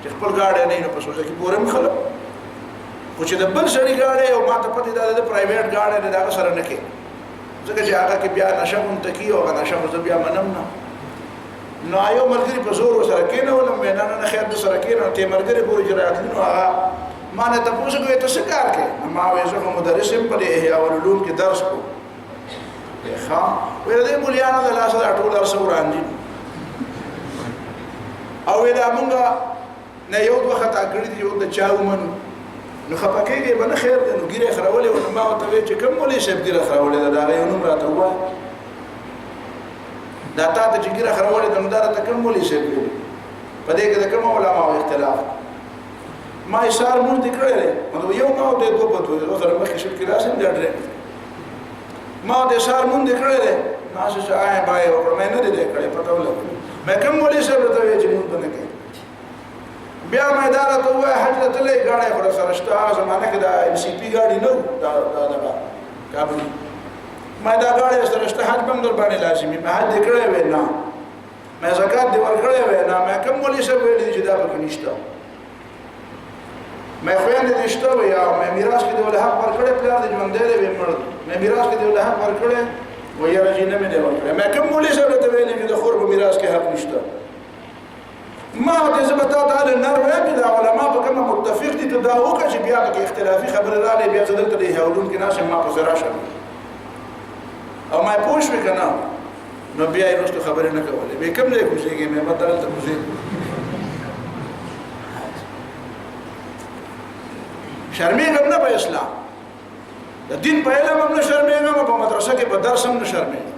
چې خپل ګاډی نه نو په سوزکي پورې نښلم خو چې د بل سړي ګاډی او ما ته پتې دا د پرایویټ ګاډی دی د هغه سره نه کېږي ځکه چې هغه کې بیا نشه غونته کېږي او هغه نشه خو زه بیا منم نه نو یو ملګري په زور ورسره کېنولم ویې نه نه خیر درسره کېنولم ته یې ملګري پورې چې راتلي نو هغه ما نه تپوس کوي ته څه کار کوې ما وایي زه خو مدرس یم په دې احیا العلوم کې درس کوم ښه ویل دې مولیانو د لاسه دا ټول هر څه ورانجي او ویل مونږ نه یو دوه خطا کړي دي یو د چا ومنو نو خفه کېږي به نه خیر دی نو ګیره خرولې وه نو ما ورته ویل چې کوم مولوي صاحب ګیره خرولې ده د هغه یو نوم راته ووایه دا تا ته چې ګیره خرولې ده نو دا راته کوم مولوي صاحب ویلي په دې کې د کومو علماو اختلاف ما یې سهار مونځ دې کړی دی مطلب یو ما ورته دوه پتو زه سره مخکې شل کې راسم دا ډرېک ما ورته سهار مونځ دې کړی دی ما چې آیا بای وکړه مې نه دی دی کړی پته ولګېده مې کوم مولوي صاحب راته ویل چې مونځ به نه کوي بیا مې دا راته ووایه حج ته تللی ګاډی خو راسره شته هغه زمانه کې د MCP ګاډي نه و دا دغه کابلي ما دا ګاډی سره شته حج به هم در باندې لازمي مې حج دې کړی وی نه مې زکات دې ورکړی وی نه مې کوم مولوي صاحب ویلي دي چې دا پکې نشته مې خویندې دې شته وی او مې میراث کې دې ولې حق ورکړی پلار دې ژوندی دی وی مړ مې میراث کې دې ولې حق ورکړی وی یاره چې نه مې دې ورکړی مې کوم مولوي صاحب راته ویلي چې د خور په میراث کې حق نشته ما ته زه به تا ته هله نر وایم چې دا علما په کومه متفق دي ته دا وکړه چې بیا پکې اختلافي خبرې راغلې بیا زه دلته د احیا علوم کې ناست یم ما پسې راشم او ما پوه شوې که نه نو بیا یې وروسته خبرې نه کولې بیا کوم ځای کوزېږې مې به دلته کوزېږم شرمېږم نه په اسلام د دین په علم هم نه شرمېږم او په مدرسه کې په درس هم نه شرمېږم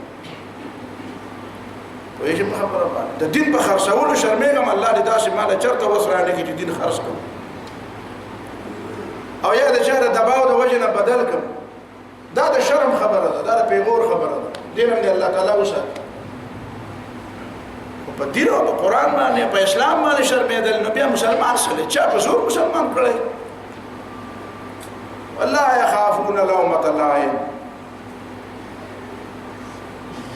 وایي په خبره باندې د دین په خرڅولو شرمېږم الله دې داسې ماله چېرته وس رانکړي چې دین خرڅ کړم او یا د چا د دباو د وجې نه بدل کړم دا د شرم خبره ده دا د پیغور خبره ده دین هم دې الله تعالی وساتي خو په دین او په قرآن باندې په اسلام باندې شرمېدل نو بیا مسلمان سره چا په زور مسلمان کړی والله يخافون لومة لائم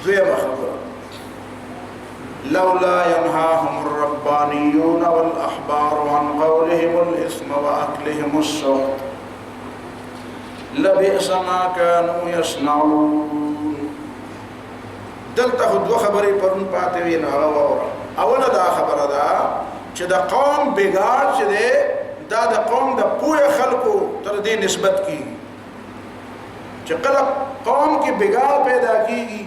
دویمه خبره لولا ينهاهم الربانيون والأحبار عن قولهم الإثم وأكلهم السحت لبئس ما كانوا يصنعون دلته خو دوه خبرې پرون پاتې وي نو هغه واوره اوله دا خبره ده چې د قوم بګاړ چې دی دا د قوم د پوهه خلکو تر دې نسبت کېږي چې کله قوم کې بګاړ پیدا کېږي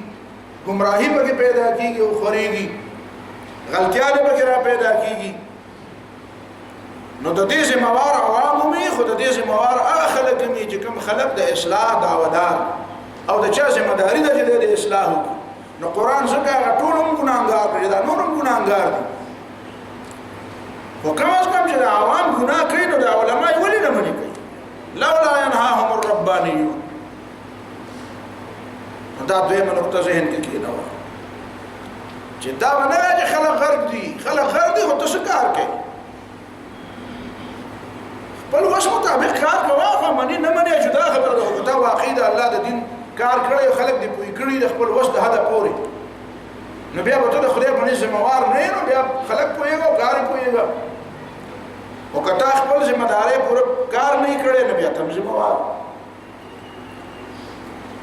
گمراهی پکې پیدا کېږي او خورېږي غلطیانې پکې را پیدا کېږي نو د دې ذمہوار عوام وي خو د دې ذمہوار هغه خلک وي چې کوم خلک د اصلاح دعوادار او د چا ذمہ داري ده چې د اصلاح وکړي نو قرآن ځکه هغه ټول هم ګناهګار کړي دا نور هم ګناهګار دي خو کم از کم چې د عوام ګناه کوي نو د علما یې ولې نه منې کوي لولا ينهاهم الربانیون دا دویمه نقطه ذهن کې کېنوه چې دا نه چې خلک غرق دي خو تاسو کار کوي بل وس مطابق کار کوه خو منی نه منی جدا خبره ده دا واقع ده الله د دین کار کړی خلک دی پوي کړی د خپل وس د هدا پوري نو بیا به ته د خدای باندې ذمہوار نه نو بیا خلک پويګو کار پويګو او کته خپل ذمہ داري پوره کار نه کړی نو بیا تم ذمہوار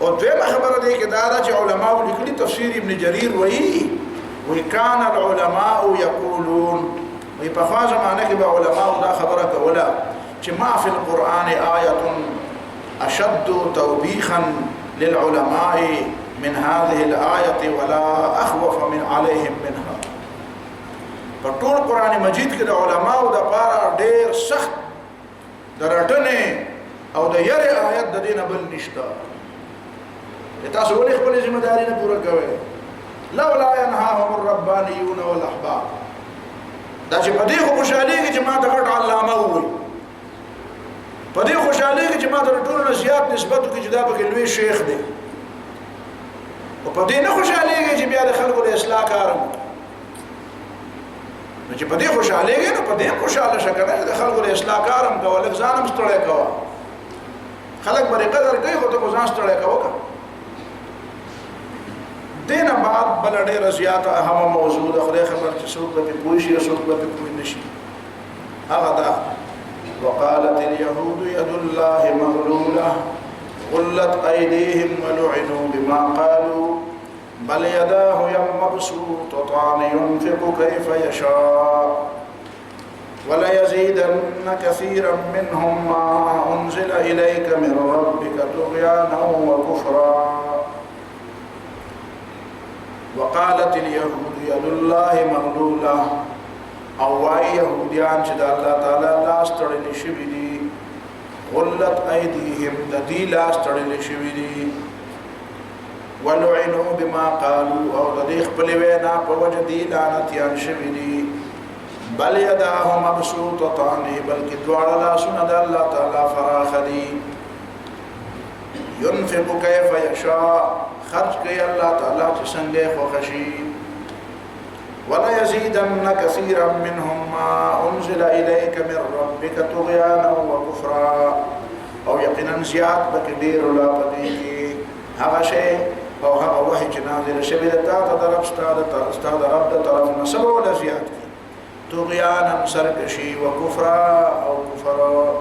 او دغه خبره ده کې دا چې علماء لیکلي تفسیر ابن جرير وی کان العلماء یقولون وی په خاصه معنی کې به علماء دا خبره کوله چې ما فی القرآن آیه اشد توبیخا للعلماء من هذه الآية ولا أخوف من عليهم منها فطول قرآن مجید کې د علماء د پاره ډېر سخت درټنه او د یری آیت د دینه بل نشته تاسو ولې خپل ذمہ داری نه پوره کوئ لولا ينهاهم الربانيون والاحبار دا چې په دې خوشالي کې چې ما د غټ علامه وي په دې خوشالي کې چې ما د ټولو زیات نسبت کې چې دا به لوی شیخ دی او په دې نه خوشالي کې چې بیا د خلکو د اصلاح کارم نو چې په دې خوشالي کې نو په دې خوشاله شکه د خلکو د اصلاح کارم کول ځانم ستړی کوه خلک بری قدر کوي خو ته ځان ستړی کوه دینه بعد بل ډېر زیات اهم موضوع د خدای خبر چې څوک به پوه شي او څوک به پوه نشي هغه دا وقالت اليهود يد الله مغلوله غلت ايديهم ولعنوا بما قالوا بل يداه مبسوطتان ينفق كيف يشاء وليزيدن كثيرا منهم ما انزل اليك من ربك طغيانا وكفرا وقالت اليهود يد الله مغلوله او واي يهوديان چې الله تعالی لاس تړلې شوی دي غلت ايديهم د دې لاس تړلې شوی دي ولعنوا بما قالوا او د دې خپل وینا په وجه دي لعنتيان شوی دي بل يداه مبسوطتان بلکې دواړه لاسونه د الله تعالی فراخ دي ينفق كيف يشاء خرج کوي الله تعالی چې څنګه خوښي ولا يزيدن كثيرا منهم ما انزل اليك من ربك طغيانا وكفرا او يقينا زياد بك ډیر ولا پدې کې هغه شی او هغه وحي چې نازل شوی د تا طرف استاد رب د طرف نه سبب ولا زیات طغيانا سرکشي وكفرا او كفرا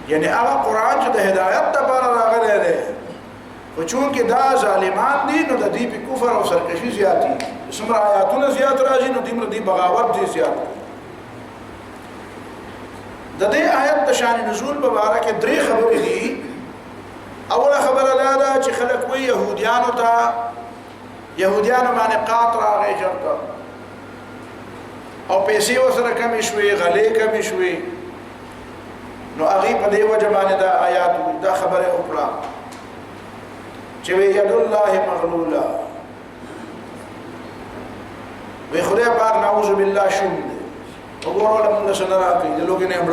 یعنی هغه قران چې د هدایت لپاره راغلی دی او چون کې دا ظالمان دي نو د دې په کفر او سرکشي زیاتی څومره آیاتونه زیات راځي نو دې بغاوت دي زیات د دې آیت د شان نزول په اړه کې درې خبرې دي اوله خبره دا ده چې خلک وی يهوديانو باندې قاط راغی چرته او پیسې وسره کم شوي غلې کم شوي نو هغه په دې وجه باندې دا آیات دا خبره وکړه چې ید الله مغلوله وی خدای پاک نعوذ بالله شوم دې وګورو موږ سره راځي د لوګي نه امر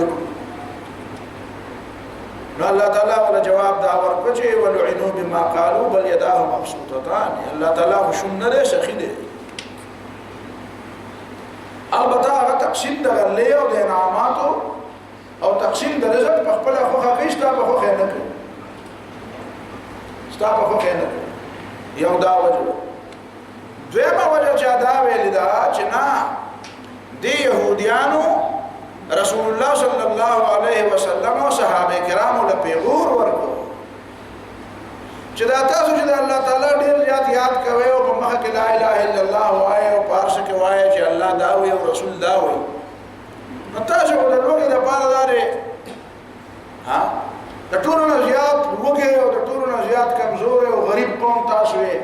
نو الله تعالی ولا جواب دا ورکړي چې ولعنوا بما قالوا بل يداه مبسوطتان الله تعالی شوم نه لري شخي دې البته هغه تقسیم د غلې او د انعاماتو او تقسیم د رزق په خپل خوخه کېستا په خوخه نه کوي ستا په خوخه نه کوي یو دا وجه دویمه وجه چې دا ویل دا چې نه دی يهوديانو رسول الله صلی الله علیه وسلم او صحابه کرامو له پیغور ورکو چې دا تاسو چې الله تعالی ډیر زیات یاد کوي او په مخه کې لا اله الا الله وایي او پارس کې وایي چې الله دا وایي او رسول دا وایي نو تاسو له لوګي د پاره داري ها د ټولو نه زیات وګي او د ټولو نه زیات کمزور او غریب قوم تاسو یې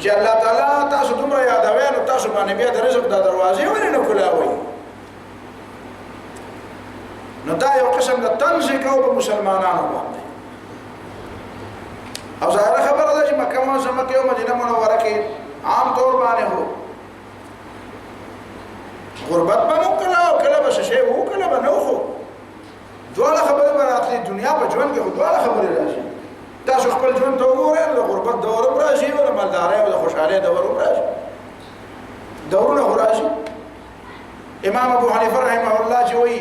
چې الله تعالی تاسو دومره یادوي نو تاسو باندې بیا د رزق د دروازې ولې نه کولاوي نو دا یو قسم د طنز کو په مسلمانانو باندې او ظاهر خبره ده چې مکه معظمه کې او مدینه منوره کې عام طور باندې هو غربت به مکلا او کله به شي وو کله به نو خو دواړه خبره به راتلې دنیا په ژوند کې دواړه خبره راځي دا تاسو خپل ژوند ته وګورئ د غربت دور هم راځي او د مالدارۍ او د خوشحالۍ دور هم راځي دورونه خو راځي امام ابو حنیفه رحمه الله چې وایي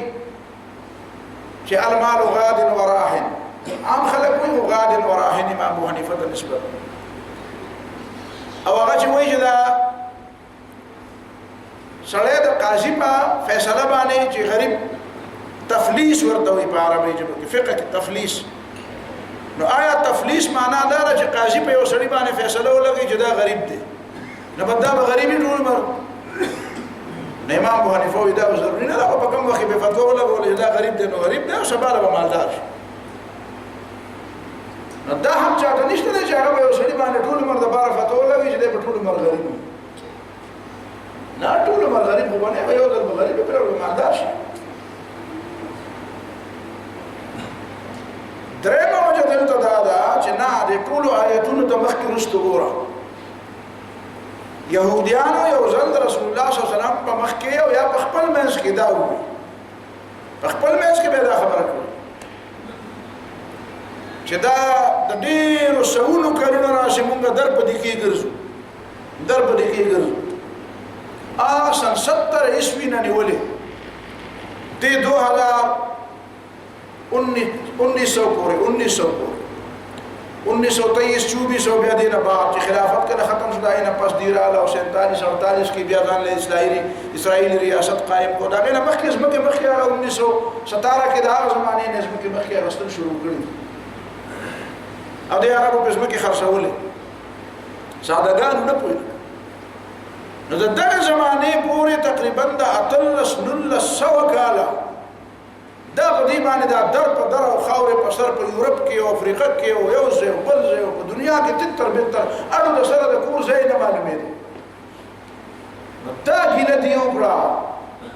چې المال غاد وراح عام خلک وایي غاد وراح امام ابو حنیفه ته نسبت او هغه چې وایي چې دا سړی د قاضي په فیصله باندې چې غریب تفلیس ورته وي په عربي ژبه کې فقه کې تفلیس نو آیا تفلیس معنا دا ده چې قاضي په یو سړي باندې فیصله ولګي چې دا غریب دی نو بدا به غریبي ټول مر نه امام ابو حنیفه وی دا ضروري نه ده په کوم وخت به فتوا ولګول چې دا غریب دی نو غریب دی او سبا به مالدار شي نو دا هم چاته نشته چې هغه یو سړي باندې ټول مر د بار فتوا ولګي چې د ټول مر غریب نه ټول مر غریب باندې یو ځل غریب پر مالدار شي درېمه وجه دلته دا ده چې نه د ټولو آیتونو ته مخکې وروسته ګوره یهودیانو یو ځل د رسول الله صلی الله علیه وسلم په مخ کې او یا په خپل منځ کې دا وویل په خپل منځ کې به دا خبره کړې چې دا د ډېرو سوونو کلونو راشي مونږ در په دې کې ګرځو سن 70 عیسوي نه نیولې د 1900 پورې 1923 2400 بیا دینه بعد چې خلافت کله ختم شو داینه پس دیراله او 47 48 کې بیا ځان له اسرائیل ریاست قائم کو دا نه مخکې زمکه مخکې 1917 کې د هغه زمانه نه زمکه مخکې راستل شروع کړی او د عربو په زمکه خرڅولې سادهګان نه پوي نو دغه زمانه پورې تقریبا د اتلس نلس سو کاله دا په دې باندې دا در په در او خاورې په سر په یورپ کې او افریقا کې او یو ځای او بل ځای او په دنیا کې تتر بتر اړو د سره د کور ځای نه معلومې دي دا ګیله دی او برا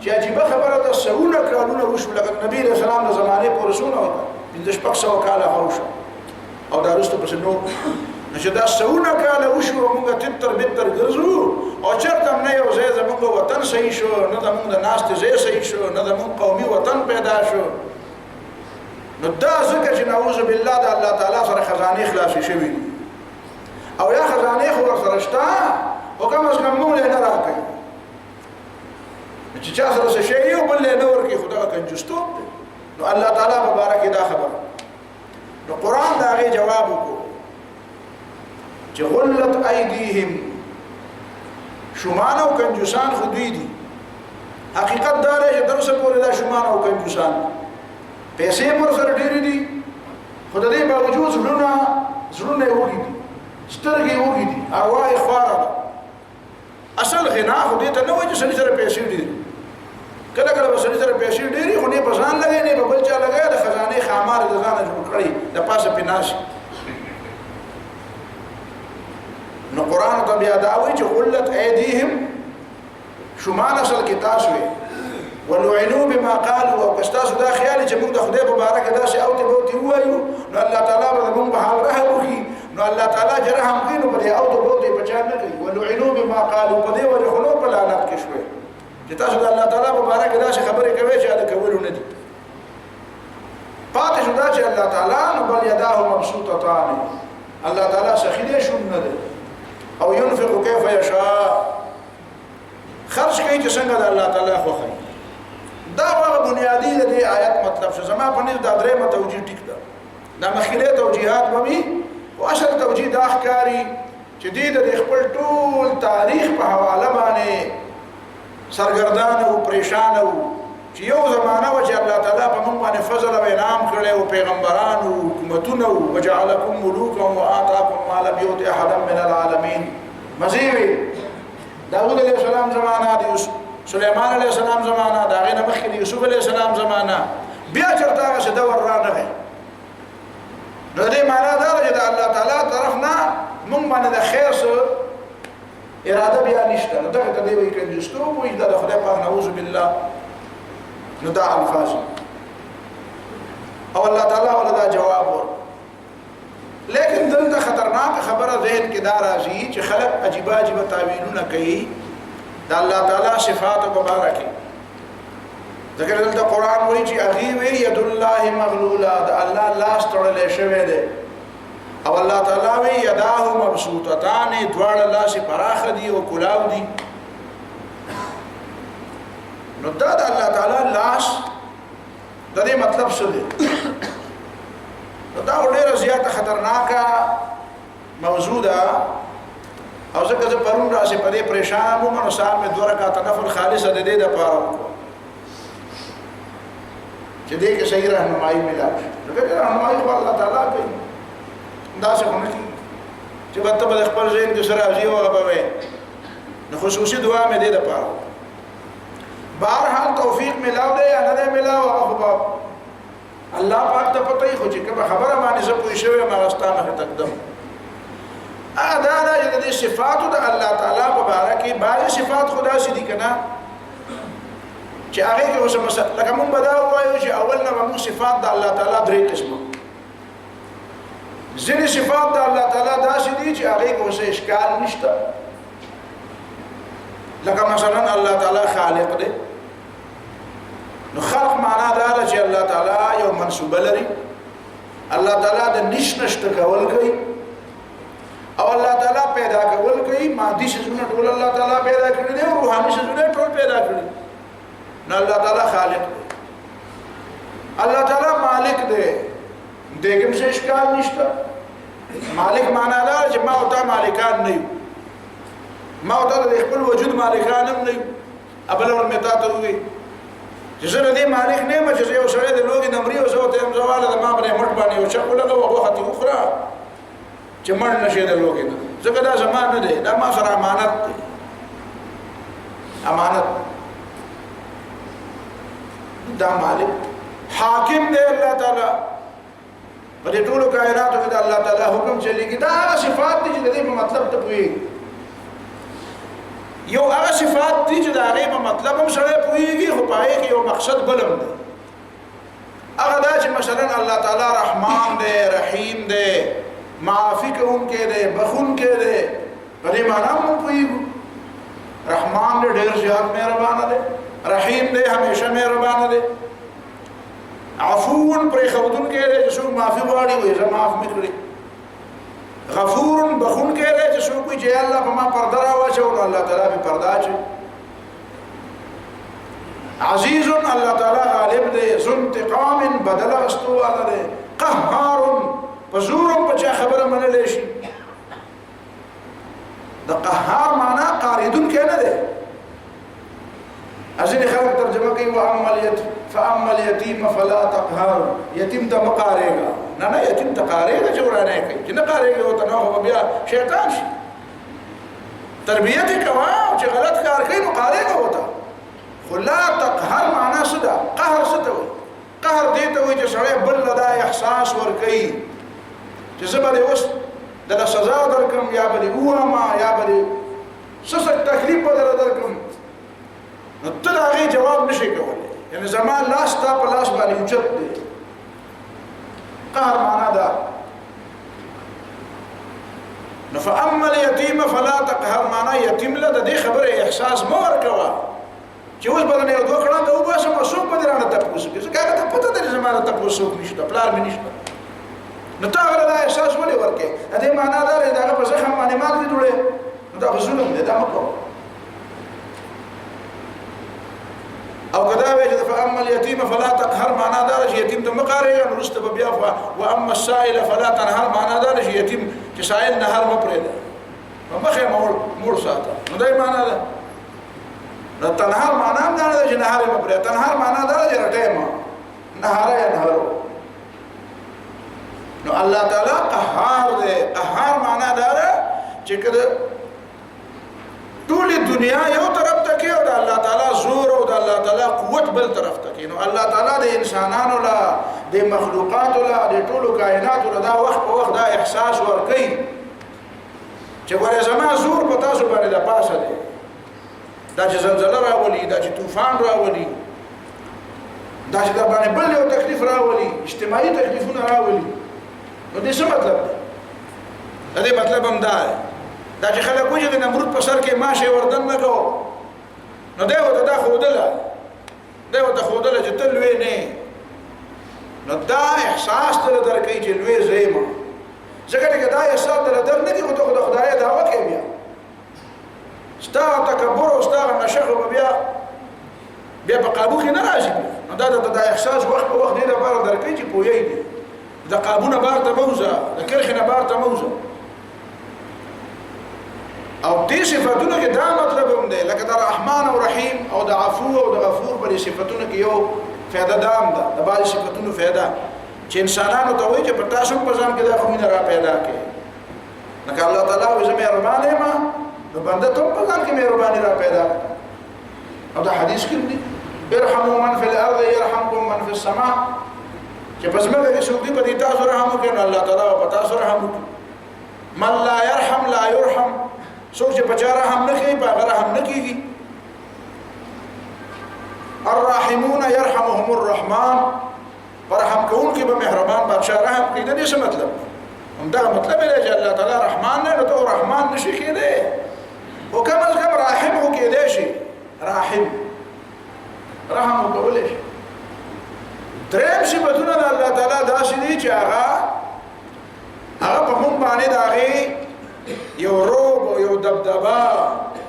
چې عجیبه خبره ده سونه کالونه وشو لکه نبی رسول الله د زمانه پورې سونه د شپږ سو کاله هوښه او دا رسته په نو چې دا سونه کاله وشو موږ تتر بتر ګرځو او چرته نه یو ځای زموږ وطن صحیح شو نه زموږ د ناست ځای صحیح شو نه زموږ قومي وطن پیدا شو نو دا ځکه چې نعوذ بالله د الله تعالی سره خزانه خلاص شوي او یا خزانه خو سره شته او کوم څنګه موږ نه راکړي چې چا سره څه شي یو بل نه ورکی خدا کنجستو نو الله تعالی مبارک دا خبر نو قران دا غي جواب وکړو چې غلت ايديهم شومان او کنجوسان خو دوی دي حقیقت دا دی چې درسه پورې دا شومان او کنجوسان پیسې پر سره ډېرې دي خو د دې باوجود زړونه وږي دي سترګې وږي دي ارواح خواره ده اصل غنا خو دې ته نه وایي چې سړي سره پیسې ډېرې کله کله به سړي سره پیسې ډېرې خو نه په ځان لګوي نه په بل چا لګوي د خزانې خامار د ځانه جوړ کړي د پاسه په ناش نو قرآن ته بیا دا وایي چې قلت ايديهم شومان اصل کې تاسو ولعنوا بما قالوا او کستاسو دا خیال چې موږ د خدای په باره کې داسې او ته بوتي وایو نو الله تعالی به موږ په حال رحم وکړي نو الله تعالی جرهم کوي نو په او ته بوتي بچا نه کوي ولعنوا بما قالوا په دې وجه خلو په لعنت کې شوي چې تاسو د الله تعالی په باره کې داسې خبرې کوي چې دا کولو نه دي پاتې شو دا چې الله تعالی نو بل يداه مبسوطتان الله تعالی سخي دې شو نه دي او ينفق كيف يشاء خرج کوي چې څنګه د الله تعالی خوښي دا هغه بنیادی د آیت مطلب څه زما په نس د درېمه توجیه ټیک ده دا مخکې توجیهات به او اصل توجیه دا ښکاری چې د خپل ټول تاریخ په حواله باندې سرګردان او پریشان او چې یو زمانہ و چې الله تعالی په موږ باندې فضل او انعام کړی او پیغمبران او حکومتونه وجعلکم ملوکا واعطاکم ما لم يؤت احدا من العالمین مزیوی داود علیہ السلام زمانہ دی سليمان علیہ السلام زمانہ دا غینه مخکې یوسف علیہ السلام زمانہ بیا چرته هغه دور را نه نو دې معنا دا چې د الله تعالی طرف نه موږ باندې د خیر سره اراده بیا نشته نو دا ته دی وایي چې جستو وایي دا خدای پاک نعوذ بالله نو دا الفاظ او الله تعالی ولدا جواب ور لیکن دلته خطرناک خبره ذهن کې دا راځي چې خلک عجیب تعویلونه کوي دا الله تعالی صفات مبارکه ذکر دلته قران وایي چې اغي وی ید الله مغلوله دا الله لاس تړلې شوی دی او الله تعالی وی یداه مبسوطتان دوار الله سے پراخ دی او کلاو دی نو دا الله تعالی لاس د دې مطلب څه دی دا ډیره زیاته خطرناکه موضوع ده او ځکه چې پرون راشي په دې پریشان مو نو صاحب مې 2 رکعات نفل خالصه د دې د پاره چې دې کې صحیح راهنمایي ملا نو دې راهنمایي خو الله تعالی کوي دا څه کوي چې وته په خپل ځین کې سره راځي او هغه نو خصوصي دعا مې دې د پاره بهرحال توفیق ملاو دې یا نه ملاو هغه الله پاک ته پته خو چې کوم خبره باندې زه پوه شوم ما واستانه تقدم دا د صفات د الله تعالی مبارک بعض صفات خدا سي دي کنه چې هغه کې اوس مثلا لکه مونږ بداو وایو چې اول نه موږ صفات د الله تعالی درې قسمه ځینې صفات د الله تعالی داسې دي چې هغه کې اوس اشکال نشته لکه مثلا الله تعالی خالق دی نو خلق معنا دا چې الله تعالی یو منسوبه لري الله تعالی د نشته کول کوي او الله تعالی پیدا کول کوي مادي شیزونه ټول الله تعالی پیدا کړی دي او روحاني شیزونه ټول پیدا کړی نو الله تعالی خالق دی الله تعالی مالک دی دغه څه اشکال نشته مالک معنا دا چې ما او تا مالکان نه یو ما او تا د خپل وجود مالکان هم نه یو ابل ور متا ته وي چې زه دې مالک نه ما چې یو سره د لوګي نمبر او زه ته هم زواله د ما باندې مټ باندې او چې ولګه وغوخته اخرى چې مړ نشي د لوګي نه ځکه دا زمان نه دی دا ما سره امانت دی امانت دا مالک حاکم دی الله تعالی په دې ټول کائناتو کې د الله تعالی حکم چلیږي دا هغه صفات دي چې د دې په مطلب ته پوي یو هغه صفات دي چې د هغه په مطلب هم سره پويږي خو پای کې یو مقصد بلم دی هغه دا چې مثلا الله تعالی رحمان دی رحیم دی معافی کون کې دے بخون کې دے پدې معنا مو پويګو رحمان دې ډېر زیات مهربان دی رحیم دې همیشه مهربان دی عفو پر خودن کې دے چې څو معافي غواړي وي زه معاف میکړي غفور بخون کې دے چې څو کوئی چې الله په ما پرده راوچو الله تعالی به پرده اچي عزیز الله تعالی غالب دی ذو انتقام بدل استو الله قهار پزورم پچا خبره منلې شي د قهار معنا قاردون کې نه ده ازين خلق ترجمه کوي فاما اليتيم فلا تقهر يتيم ته مقارېګا نه يتيم ته قارېګا جوړانه کوي چې نه قارېګا او ته نو بیا شیطان شي تربيته کوا او چې غلط کار کوي نو قارېګا وته خلا تقهر معنا څه ده قهر څه ته وي قهر دې ته وي چې سړی بل دا احساس ور کوي چې زبر اوس د سزا درکم یا بلی وما یا بلی سس تکلیف بدل درکم نو ته هغه جواب نشي کولای یعنی زمان لاس تا په لاس باندې اوچت دی قهر معنا دا نو فاما اليتيم فلا تقهر معنا یتیم له د دې خبره احساس مو ورکوا چې اوس بدل یو دوه کړه ته وباسه مسوک بدرانه تاسو کې څنګه ته پته ده زمانه تاسو نشته پلار مې نشته نو تا غره دا احساس ولې ورکې ا دې معنا دا دی دا په ځخم باندې مال دې جوړه نو دا ظلم دی دا مکو او کدا وې چې فاما اليتيم فلا تقهر معنا دا چې یتیم ته مقارې نو رسته بیا و اما السائل فلا تنهر معنا دا چې یتیم چې سائل نهر مپرې ده مخه مور ساته نو دا معنا ده نو تنهر معنا دا چې نهر مپرې تنهر معنا دا چې رټه ما نهر یا نهرو نو الله تعالی قهار دی قهار معنا دا چې کده ټول دنیا یو طرف ته کې او د الله تعالی زور او د الله تعالی قوت بل طرف ته کې نو الله تعالی د انسانانو لا د مخلوقات لا د ټول کائنات لا دا وخت په وخت دا احساس ور کوي چې ګوره زما زور په تاسو باندې د پاسه دی دا چې زلزلہ راولي دا چې طوفان راولي دا چې دا باندې بل یو تکلیف راولي اجتماعي تکلیفونه راولي نو دې څه مطلب دی دې مطلب هم دا دا چې خلک وایي د نمرود په سر کې ماشه وردن نه کو نو دا وته دا خودله چې تل وې نه نو دا احساس تر درکې چې لوی زېما ځکه چې دا احساس در نه دي خو ته د خدای دعوه کوي بیا ستا تکبر او ستا نشغ بیا په قابو کې نه راځي نو دا احساس وخت په وخت دې لپاره درکې چې پوهیږي د قابونه بار ته موزه د کرخ نه بار ته موزه او دې صفاتونو کې دا مطلب هم دی لکه د رحمان او رحیم او د عفو او د غفور په صفاتونو کې یو فائدہ دام ده د بعض صفاتونو فائدہ چې انسانانو ته وایي چې په تاسو په ځان کې دا خوونه را پیدا کړي لکه الله تعالی وایي زه مهربان یم نو بنده ته په ځان کې مهرباني را پیدا او دا حدیث کې دی ارحموا من في الارض يرحمكم من في السماء چې پس مګر چې څوک دې په دې تاسو رحم وکړي نو الله تعالی په تاسو رحم وکړي من لا يرحم لا يرحم څوک چې په چا رحم نه کوي په هغه رحم نه کیږي الراحمون يرحمهم الرحمن برحم کون کې به مهربان بادشاہ رحم کوي نه دې څه مطلب همدا مطلب دی چې الله تعالی رحمان نه ته رحمان نشي کېدی او کم از کم راحم هو کېدی شي راحم رحم وکولای شي دریم صفاتونه د الله تعالی داسې دي چې هغه په مونږ باندې داغي یو روب او یو دبدبه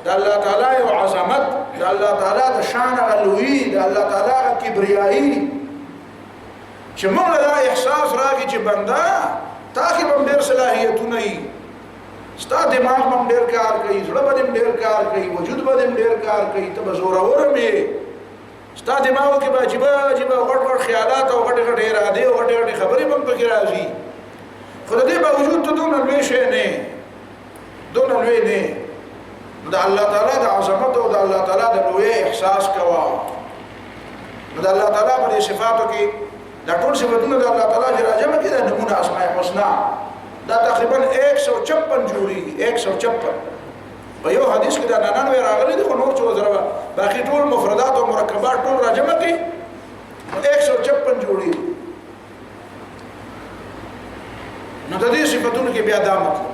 د الله تعالی یو عظمت د الله تعالی د شان علوی د الله تعالی کبریایی چې موږ له احساس راغی چې بنده تاکي هم ډېر صلاحیتونه یې ستا دماغ هم ډېر کار کوي زړه به ډېر کار کوي وجود به ډېر کار کوي ته به زورور مې ستا دماغ کې به عجیبه غټ خیالات او غټ ارادې او غټ خبرې هم پکې راځي خو د دې باوجود ته دومره لوی شی نه دومره لوی نه د الله تعالی د عظمت او د الله تعالی د لوی احساس کوا د الله تعالی په صفاتو کې دا ټول صفاتونه د الله تعالی چې راجمه کې د نمونه اسماء الحسنا دا تقریبا 156 جوړي 156 په یو حدیث کې دا 99 راغلي دي خو نور څو زره باقي ټول مفردات او مرکبات ټول راجمه کې 156 جوړي نو د دې صفاتونو کې بیا دا مطلب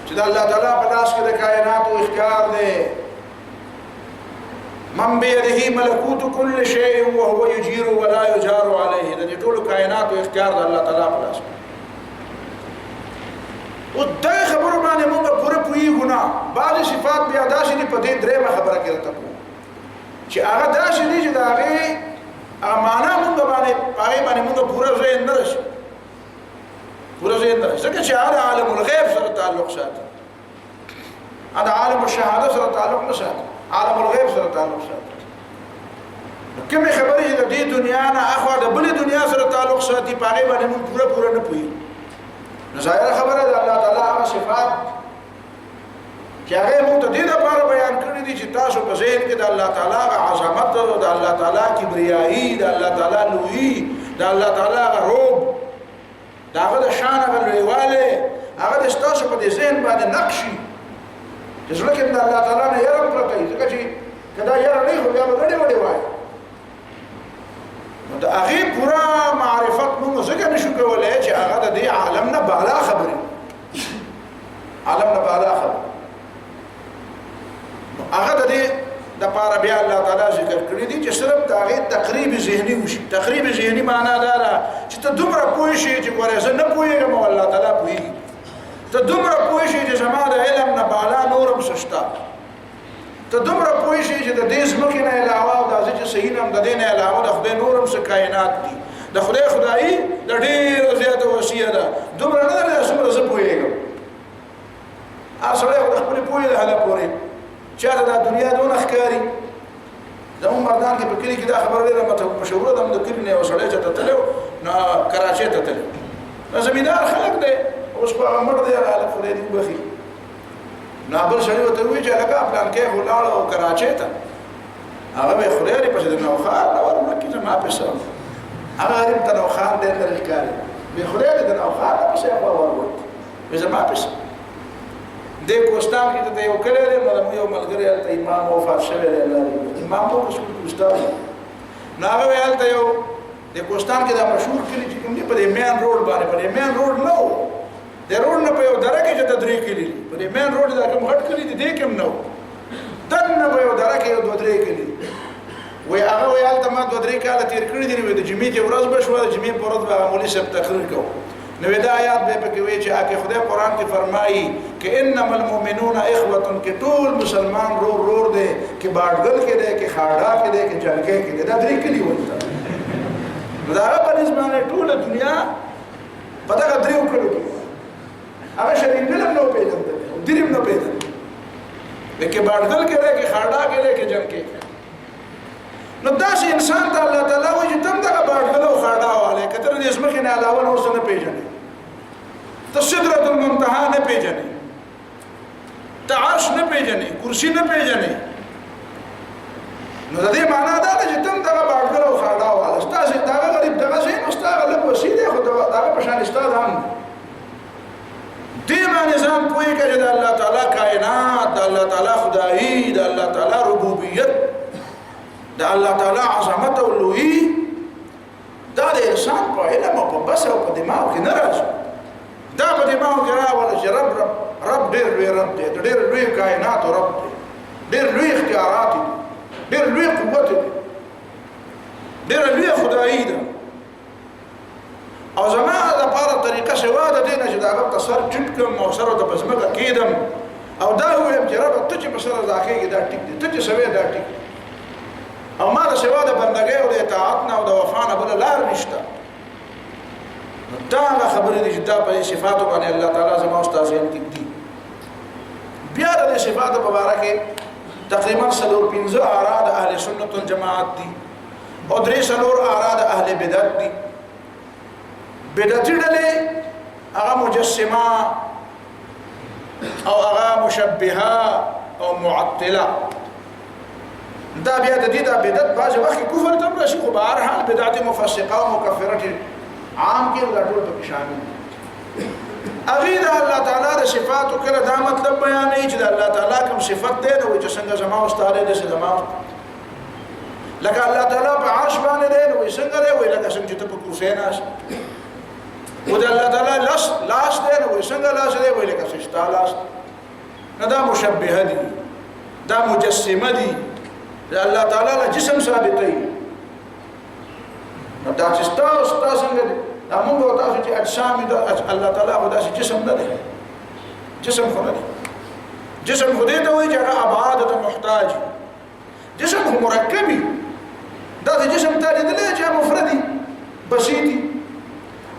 چې د الله تعالی په لاس کې د کائنات او اختیار دی من بيده ملكوت كل شيء وهو يجير ولا يجار عليه د ټول کائنات او اختیار د الله تعالی په لاس او دا خبره باندې موږ پوره پوهیږو نه بعض صفات بیا داسې دي په دې درېمه خبره کې راته چې هغه داسې دي چې د هغې معنا موږ باندې هغې باندې موږ پوره ذهن نه رسي پوره ذهن نه رسي ځکه چې هغه عالم الغیب سره تعلق ساتي هغه عالم الشهاده سره تعلق نه ساتي عالم الغیب سره تعلق ساتي کومې خبرې چې د دې دنیا نه اخوا د بلې دنیا سره تعلق ساتي په هغې باندې موږ پوره نه پوهیږو نو ظاهره خبره د الله تعالی هغه صفات چې هغه موږ ته دې لپاره بیان کړي دي چې تاسو په ذهن کې د الله تعالی هغه عظمت او د الله تعالی کبریایی د الله تعالی لویي د الله تعالی هغه روب د هغه د شان هغه لویواله هغه د تاسو په دې ذهن باندې نقشي چې زړه کې د الله تعالی نه یره پرته وي ځکه چې کدا یره نه خو بیا به غړي وړي وایي نو د هغې پوره معرفت موږ ځکه نشو کولی چې هغه د دې عالم نه بالا خبرې عالم نه بالا خبرې نو هغه د دې دپاره بیا الله تعالی ذکر کړي دي چې صرف د هغې تقریب ذهني وشي تقریب ذهني معنا دا ده چې ته دومره پوه شي چې ګورې زه نه پوهېږم او الله تعالی پوهېږي ته دومره پوه شي چې زما د علم نه بالا نور هم څه شته ته دومره پوه شي چې د دې ځمکې نه علاوه او دا چې صحیح نه هم د دې نه علاوه د خدای نور هم څه کائنات دي د خدایي د ډېره زیاته وسیعه ده دومره نه ده څومره زه پوهېږم هر سړی خو د خپلې پوهې د حده پورې چاته دا دنیا دونه ښکاري زموږ مردان کې په کلي کې دا خبره ډېره مشهوره ده د کلي نه یو سړی چې ته تللی نو کراچۍ ته تللی نو زمیندار خلک دی اوس خو هغه مړ دی هغه خدای دې وبخي نو بل سړي ورته ووایي چې هلکه پلانکی خو لاړ او کراچۍ ته هغه به خدای دې پسې د نوخان نه ور مړه کړي زما پسې هغه غریب ته نوخان ډېر لرې ښکاري وایي خدای دې د نوخان نه پسې خوا ور وړي وایي زما پسې دې کوستان کې ته یو کلی دی نو یو ملګری هلته امام وفات شوی دی الله دې امام په کوستان نو هغه وایي هلته یو د کوستان کې دا مشهور کلي چې کوم دی په دې مین روډ باندې په دې مین روډ نه و د روډ نه په یو دره کې چې ته 3 کلي دي په دې مین روډ دا کوم غټ کلي دي دې کې هم نه و دننه په یو دره کې یو 2-3 کلي وی هغه وی هلته ما 2-3 کاله تیر کړي دي نو د جمعې چې ورځ به شوه د جمعې په ورځ به مولوي صاحب تقریر کوو نو دا آیات به پکې وی چې هغه خدای قرآن کې فرمایي چې انما المؤمنون اخوه کې ټول مسلمان رور دی کې باډګل کې دی کې خاړه کې دی کې جنګې کې دی دا درې کلی وایي نو دا په نسبانه ټول دنیا په دغه دریو کلو کې هغه شریک نه نو پیژندل دریم نه پیژندل کې باډګل کې دی کې خاړه کې دی کې جنګې نو داسې انسان ته الله تعالی وایي چې تم دغه باډګل او خاړه واله کتر دې اسمه نه علاوه نور څه نه پیژنې ته سدرۃ المنتهى نه پیژنې ته عرش نه پیژنې کرسی نه پیژنې نو د دې معنا دا ده چې تم دغه باډګل او خاړه واله ستاسو دغه غریب دغه شي نو ستاسو له وسیله خو دغه په شان ستاسو هم دې باندې ځان پوي کړي د الله تعالی کائنات د الله تعالی خدایي د الله تعالی ربوبیت د الله تعالی عظمت او لوی دا د انسان په علم او په بس او په دماغ کې نه راځي دا په دماغ کې راوړل چې رب ډېر لوی رب دی ډېر لوی کائنات رب دی ډېر لوی اختیارات دي ډېر لوی قوت دی ډېر لوی خدایي ده او زما لپاره طریقه شوا ده دینه چې دا رب تصر چټ کوم او سره د بسمه کېدم او دا ویم چې رب ته چې بسره ځاخېږي دا ټیک دی ته چې سوي دا ټیک او ما د سوا د بندګۍ او د اطاعت نه او د وفا نه بله لار نشته دا هغه خبرې دي چې دا په صفاتو باندې الله تعالی زما استادان کې دي بیا د صفاتو په اړه کې تقریبا 4-5 آرا د اهل سنت والجماعت دي او 3 آرا د اهل بدعت دي بدعتي ډلې هغه مجسمه او هغه مشبهه او معطله دا بیا د دې د بدعت بعض وخت کفر ته راشي خو بهر حال بدعت مفسقه او مکفره عام کې ټول په شامل اغید الله تعالی د صفات کله دا مطلب بیان نه چې د الله تعالی کوم صفت دی نو چې څنګه زما استاد دی زما لکه الله تعالی په عرش باندې دی نو څنګه دی وای لکه څنګه چې په کرسي ناش و د الله تعالی لاس دی نو څنګه لاس دی وای لکه څنګه لاس نه دا مشبهه دي دا مجسمه دي الله تعالی له جسم ثابتوي نو دا چې تاسو څنګه دي دا موږ تاسو چې اجسام دي الله تعالی خو دا جسم نه دی جسم خو نه دی جسم خو دې ته وایي چې هغه ابعاد ته محتاج جسم هو مرکبي دا د جسم تعالی دی چې مفردي بسيطي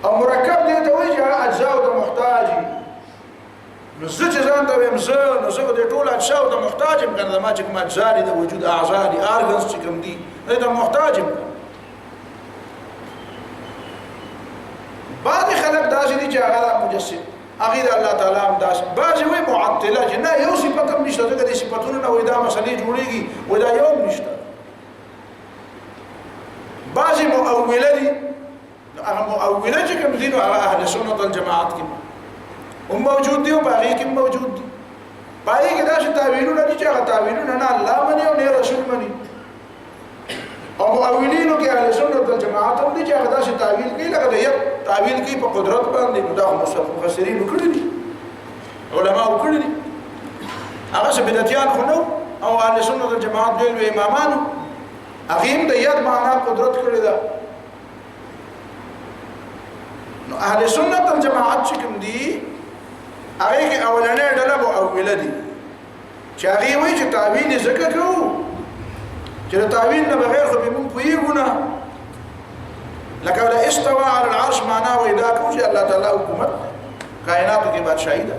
او مرکب دې ته وایي چې هغه اجزاء ته محتاج نو زه چې ځان ته وایم زه نو زه د ټول اجزاء ته محتاج یم کنه ما چې کوم اجزاء دي د وجود اعضاء دي ارګنز چې کوم دي ته محتاج یم بعض خلک داسې دي چې هغه مجسم هغه د الله تعالی هم داسې بعض وایي معطله چې نه یو صفت هم نشته ځکه د صفاتونو نه وای دا مسلې جوړیږي وای دا یو نشته بعض مؤوله دي هغه مؤوله چې کوم دي نو هغه اهل سنت والجماعت کې هم موجود دي او باقي کې موجود دي باقي کې دا چې تعویلونه دي چې هغه تعویلونه نه الله مني او نه رسول مني او مؤولینو کې اهل سنت والجماعت هم دي چې هغه دا چې تعویل کوي لکه د یو تعویل کوي په قدرت باندې نو دا مفسرین وکړي دي علما وکړي دي هغه څه بدعتيان خو نو او اهل سنت والجماعت دوی امامانو هغه هم د یاد معنا قدرت کړی دا نو اهل سنت والجماعت چې کوم دي هغه کې اولنې ډله مؤوله دي چې هغه وایي چې تعویل زکه کوو چې تعویل نه بغیر خو به مونږ پوهیږو لکه ولا استوى على العرش معنا وای دا کوم چې الله تعالی حکومت کائناتو کې بادشاہي ده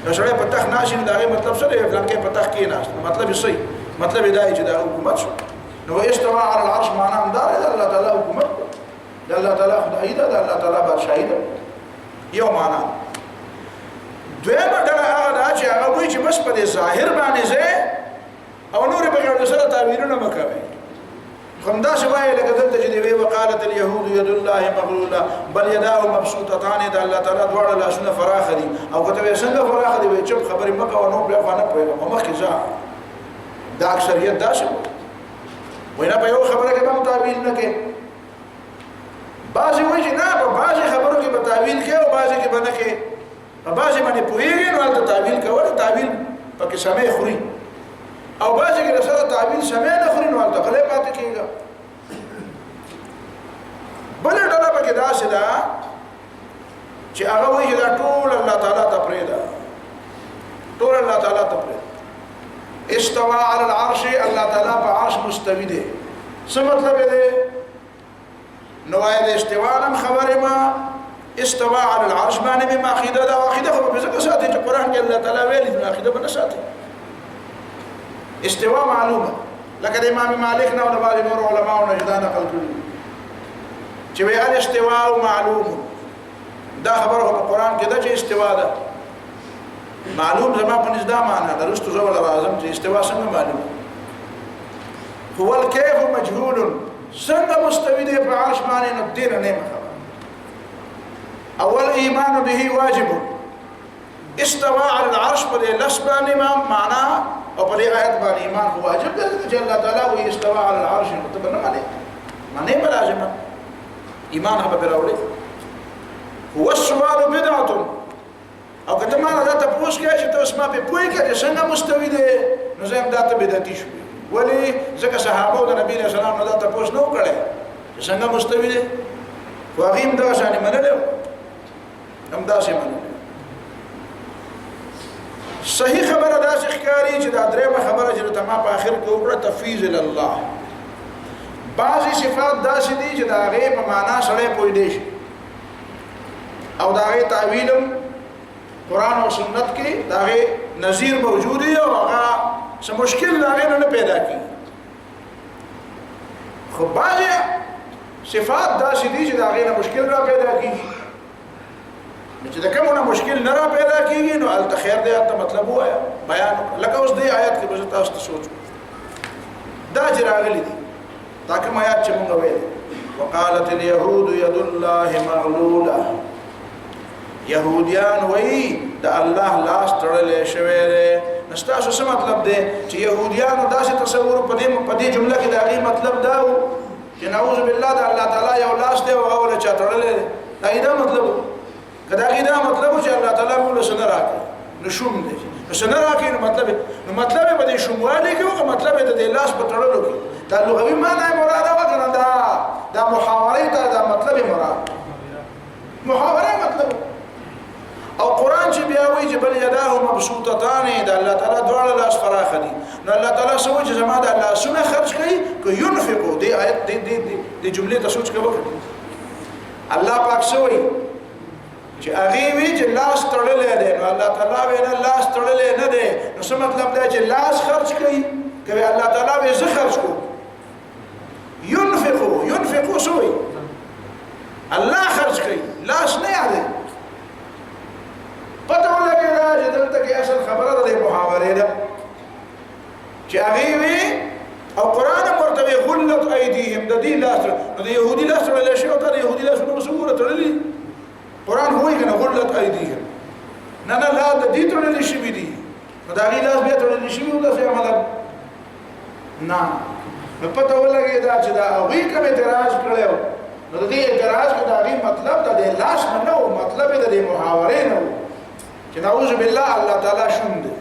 رسول په تخت ناشي دا غي مطلب څه دی فلان کې په تخت کې ناش مطلب یې صحیح مطلب دا چې دا حکومت شو نو استوى على العرش معنا دا الله تعالی حکومت ده الله تعالی خدای ده الله تعالی بادشاہي ده یو معنا دویمه ډله هغه ده چې هغه وایي چې بس په ظاهر باندې زه او نور بغیر سره تعبیرونه مکوي خمدا شوای لکه دلته چې دی وقالت اليهود يد الله مغلوله بل يداه مبسوطتان ده الله تعالی دواړه لاسونه فراخ دي او کته څنګه فراخ دي چې خبرې مکه او نو بیا فانه پوهه مخکې ځه دا اکثریت دا شو وینا په یو خبره کې هم تعبیر نه کې بعضی وایي چې نه په بعضی خبرو کې به تعبیر کې او بعضی کې باندې کې په بعضی باندې پوهیږي نو تعبیر کوي تعبیر پکې سمې خوري او بعضې کې د سره تعبیل سمی نه خوري نو هلته غلی پاتې کېږه. بله ډله پکې داسې ده چې هغه وایي چې دا ټول الله تعالی ته پرېږده، ټول الله تعالی ته پرېږده. استوا علی العرش، الله تعالی په عرش مستوي دی. څه مطلب یې دی؟ نو وایي د استوا نه خبرې ما استوا علی العرش باندې مې عقیده ده، او عقیده خو به ځکه ساتي چې قرآن کې الله تعالی ویلي نو عقیده به نه ساتي. استوا معلومه، لکه د امام مالک نه او د بعضې نورو علماو نه دا نقل کړي چې وایي الاستواء معلوم. دا خبره خو په قرآن کې ده چې استوا ده معلوم. زما په نزد دا معنا ده، رستو زه ولا راځم چې استوا څنګه معلوم. هو الکیف مجهول، څنګه مستوي دی په عرش باندې نو دې نه نه خبره. اول ایمان به واجب، استوا علی العرش په دې لفظ باندې معنا او په دې آیت باندې ایمان خو واجب دی چې الله تعالی وایي استوا علی العرش نو ته نه معنی به لازمه ایمان هغه به راوړي. هو السؤال بدعة، او کته ما دا ته پوښ کې چې تاسو ما په پوي کې چې څنګه مستوي دي نو زم دا ته بدعتي شو. ولی ځکه صحابه د نبی رسول الله دا ته پوښ نو کړي چې څنګه مستوي دي، خو هغه هم دا ځانې منل هم دا شي منل. صحیح خبره دا ښکاری چې دا درېمه خبره چې ته ما په اخر کې وکړه تفویض الله. بعضی صفات داسې دي چې دا هغې په معنا سړی پوهېدی شي او دا هغې تعویلم قرآن او سنت کې دا هغې نظیر موجود وي او هغه څه مشکل د هغې نه پیدا کېږي. خو بعضې صفات داسې دي چې د هغې نه مشکل را پیدا کېږي. نو چې د کومو نه مشکل نه را پیدا کېږي نو هلته خیر دی، هلته مطلب ووایه بیان وکړه. لکه اوس دې آیات کې به زه تاسو ته سوچ دا چې راغلي دي دا کوم آیات چې مونږ ویلي وقالت اليهود يد الله مغلوله. یهودیان وایي د الله لاس تړلی شوی دی. نو ستاسو څه مطلب دی چې یهودیانو داسې تصور په دې جمله کې د هغې مطلب دا و چې نعوذ بالله د الله تعالی یو لاس دی او هغه له چا تړلی دی. د هغې دا مطلب و. که د هغې دا مطلب و چې الله تعالی موږ له څه نه راکړي نو شوم دی، نو څه نه راکړي نو مطلب یې په دې شوموالي کې و که مطلب یې د دې لاس په تړلو کې دا لغوي معنا یې مراده وه که نه دا محاورې ته دا مطلب یې مراد محاوره مطلب. او قرآن چې بیا وایي چې بل یداه مبسوطتان د الله تعالی دواړه لاس فراخه دي نو الله تعالی څه وایي چې زما د لاسونه خرج کوي که ينفقو. دې آیت دې جملې ته سوچ کوه. الله پاک څه وایي چې هغې وي چې لاس تړلی دی نو الله تعالی وایي نه لاس تړلی نه دی. نو څه مطلب دی چې لاس خرج کوي که الله تعالی وایي زه خرج کوم. ينفقو څه وایي الله خرج کوي لاس نه یادوي. پته ولګېده چې دلته کې اصل خبره ده د محاورې ده چې هغې وي او قرآن هم ورته وایي غلت ایدیهم د دې لاس نو د یهودي لاس تړلی شوی او تا د یهودي لاسونه به څه وګوره تړلي. قرآن وایي که نه غلت ایدیهم نه لا د دې تړلي شوي دي نو د هغې لاس بیا تړلي شوي و داسې عملا نه. نو پته ولګېده چې دا هغوی کوم اعتراض کړی و نو د دې اعتراض کې د هغې مطلب د دې لاس نه و، مطلب یې د دې محاورې نه و چې نعوذ بالله الله تعالی شوم دی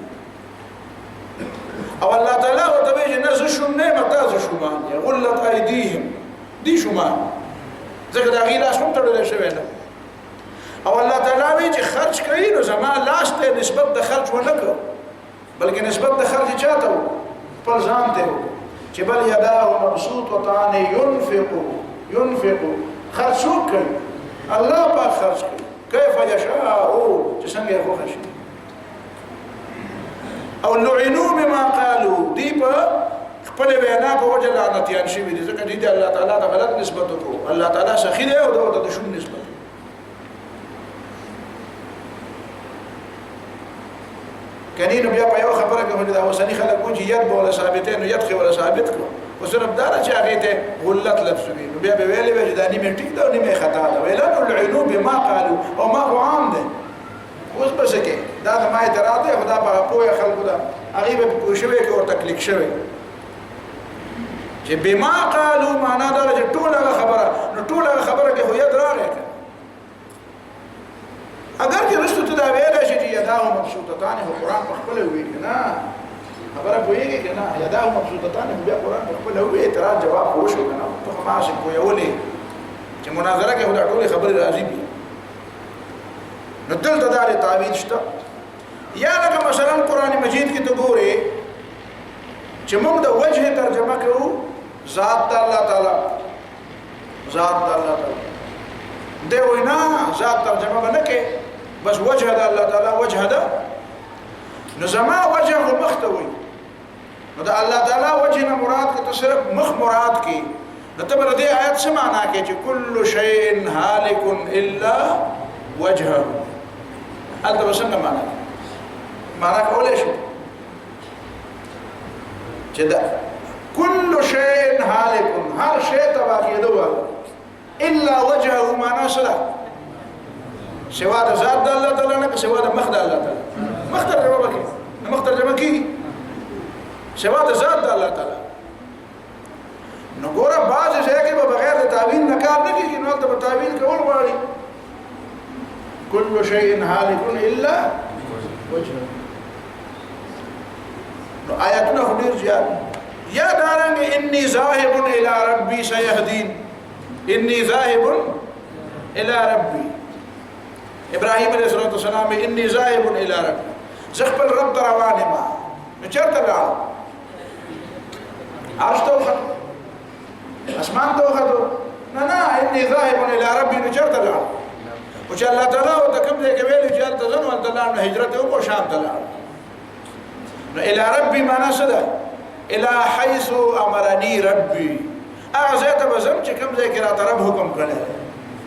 او الله تعالی ورته وایي چې نه زه شوم نه یم تا زه شومان دی. غلت ایدیهم دي شومان ځکه د هغې لاس هم تړلی شوی نه. او الله تعالی وایي چې خرج کوي نو زما لاس ته نسبت د خرج ونه کړو بلکې نسبت د خرج چا ته و خپل ځان ته و چې بل یداه مبسوطتان ينفقو. خرج څوک کوي؟ الله پاک خرج کوي کیف یشاء چې څنګه یې خوښه شي. او لعنو بما قالوا دی په خپل وینا په وجه لعنتیان شوي دي ځکه دوی د الله تعالی ته غلط نسبت وکړو. الله تعالی سخي دی او ده ورته د شوم نسبت. کنی نو بیا په یو خبره کې دا اوسني خلک وایي چې ید به ولا ثابتې نو ید خې ولا ثابت کړو خو صرف دا ده چې هغې ته غلط لفظ وي نو بیا به ویلې وی چې دا نیمې ټیک ده او نیمې خطا ده. ویل نو لعنو بما قالو او ما خو عام دی. اوس به څه کې دا د ما اعتراض دی خو دا په پوهه خلکو ده هغې به پوه شوی کې ورته کلیک شوی چې بما قالو معنا دا ده چې ټوله هغه خبره نو ټوله هغه خبره کې خو ید راغی که اگر چې رستو ته دا ویلی شي چې یداه مبسوطتان خو قرآن په خپله وویل که نه خبره پوهیږي کنه یادا مبسوطتان بیا قرآن په خپل هو اعتراض جواب وشو کنه ته ماشي کویولې چې مناظره کې ودا ټول خبره راځي بي نو دلته دا تعویض شته یا لکه مثلا قرآن مجید کې ته ګورې چې موږ د وجه ترجمه کوو ذات الله تعالی ذات الله تعالی دی وینا ذات ترجمه نه کې بس وجه د الله تعالی وجه ده نو زما وجه مختوي نو دا الله تعالی وجه نه مراد کې صرف مخ مراد کې نو ته بل دې آیت څه معنا کې چې کل شیء هالک الا وجهه انت وسنه معنا کولای شو چې دا كل شيء هالك هر شيء تبع کېدو الا وجهه معنا سره سوا د ذات الله تعالی نه سوا د مخ د الله تعالی مخ ترجمه وکړي مخ ترجمه کیږي سوا د ذات الله تعالی نو ګوره بعض ځای کې به بغیر د تعویل نه کار نه کیږي نو ته تعویل کول غواړي كل شيء هالك الا وجهه نو آیاتونه ډیر زیات یا دارنګ انی ذاهب الى ربي سيهدين انی ذاهب الى ربي ابراهيم عليه الصلاه والسلام انی ذاهب الى ربي زخبل رب روانه ما چرته لا عرش ته اسمان ته وخدو نه انی ذاهب الى ربي چرته لا او چې الله تعالی او تکم دې کې ویل چې الله ځنه الله تعالی هجرت او شام ته لا الى ربي معنا صدا الى حيث امرني ربي اغزه بزم چې کوم ځای کې را طرف حکم کړي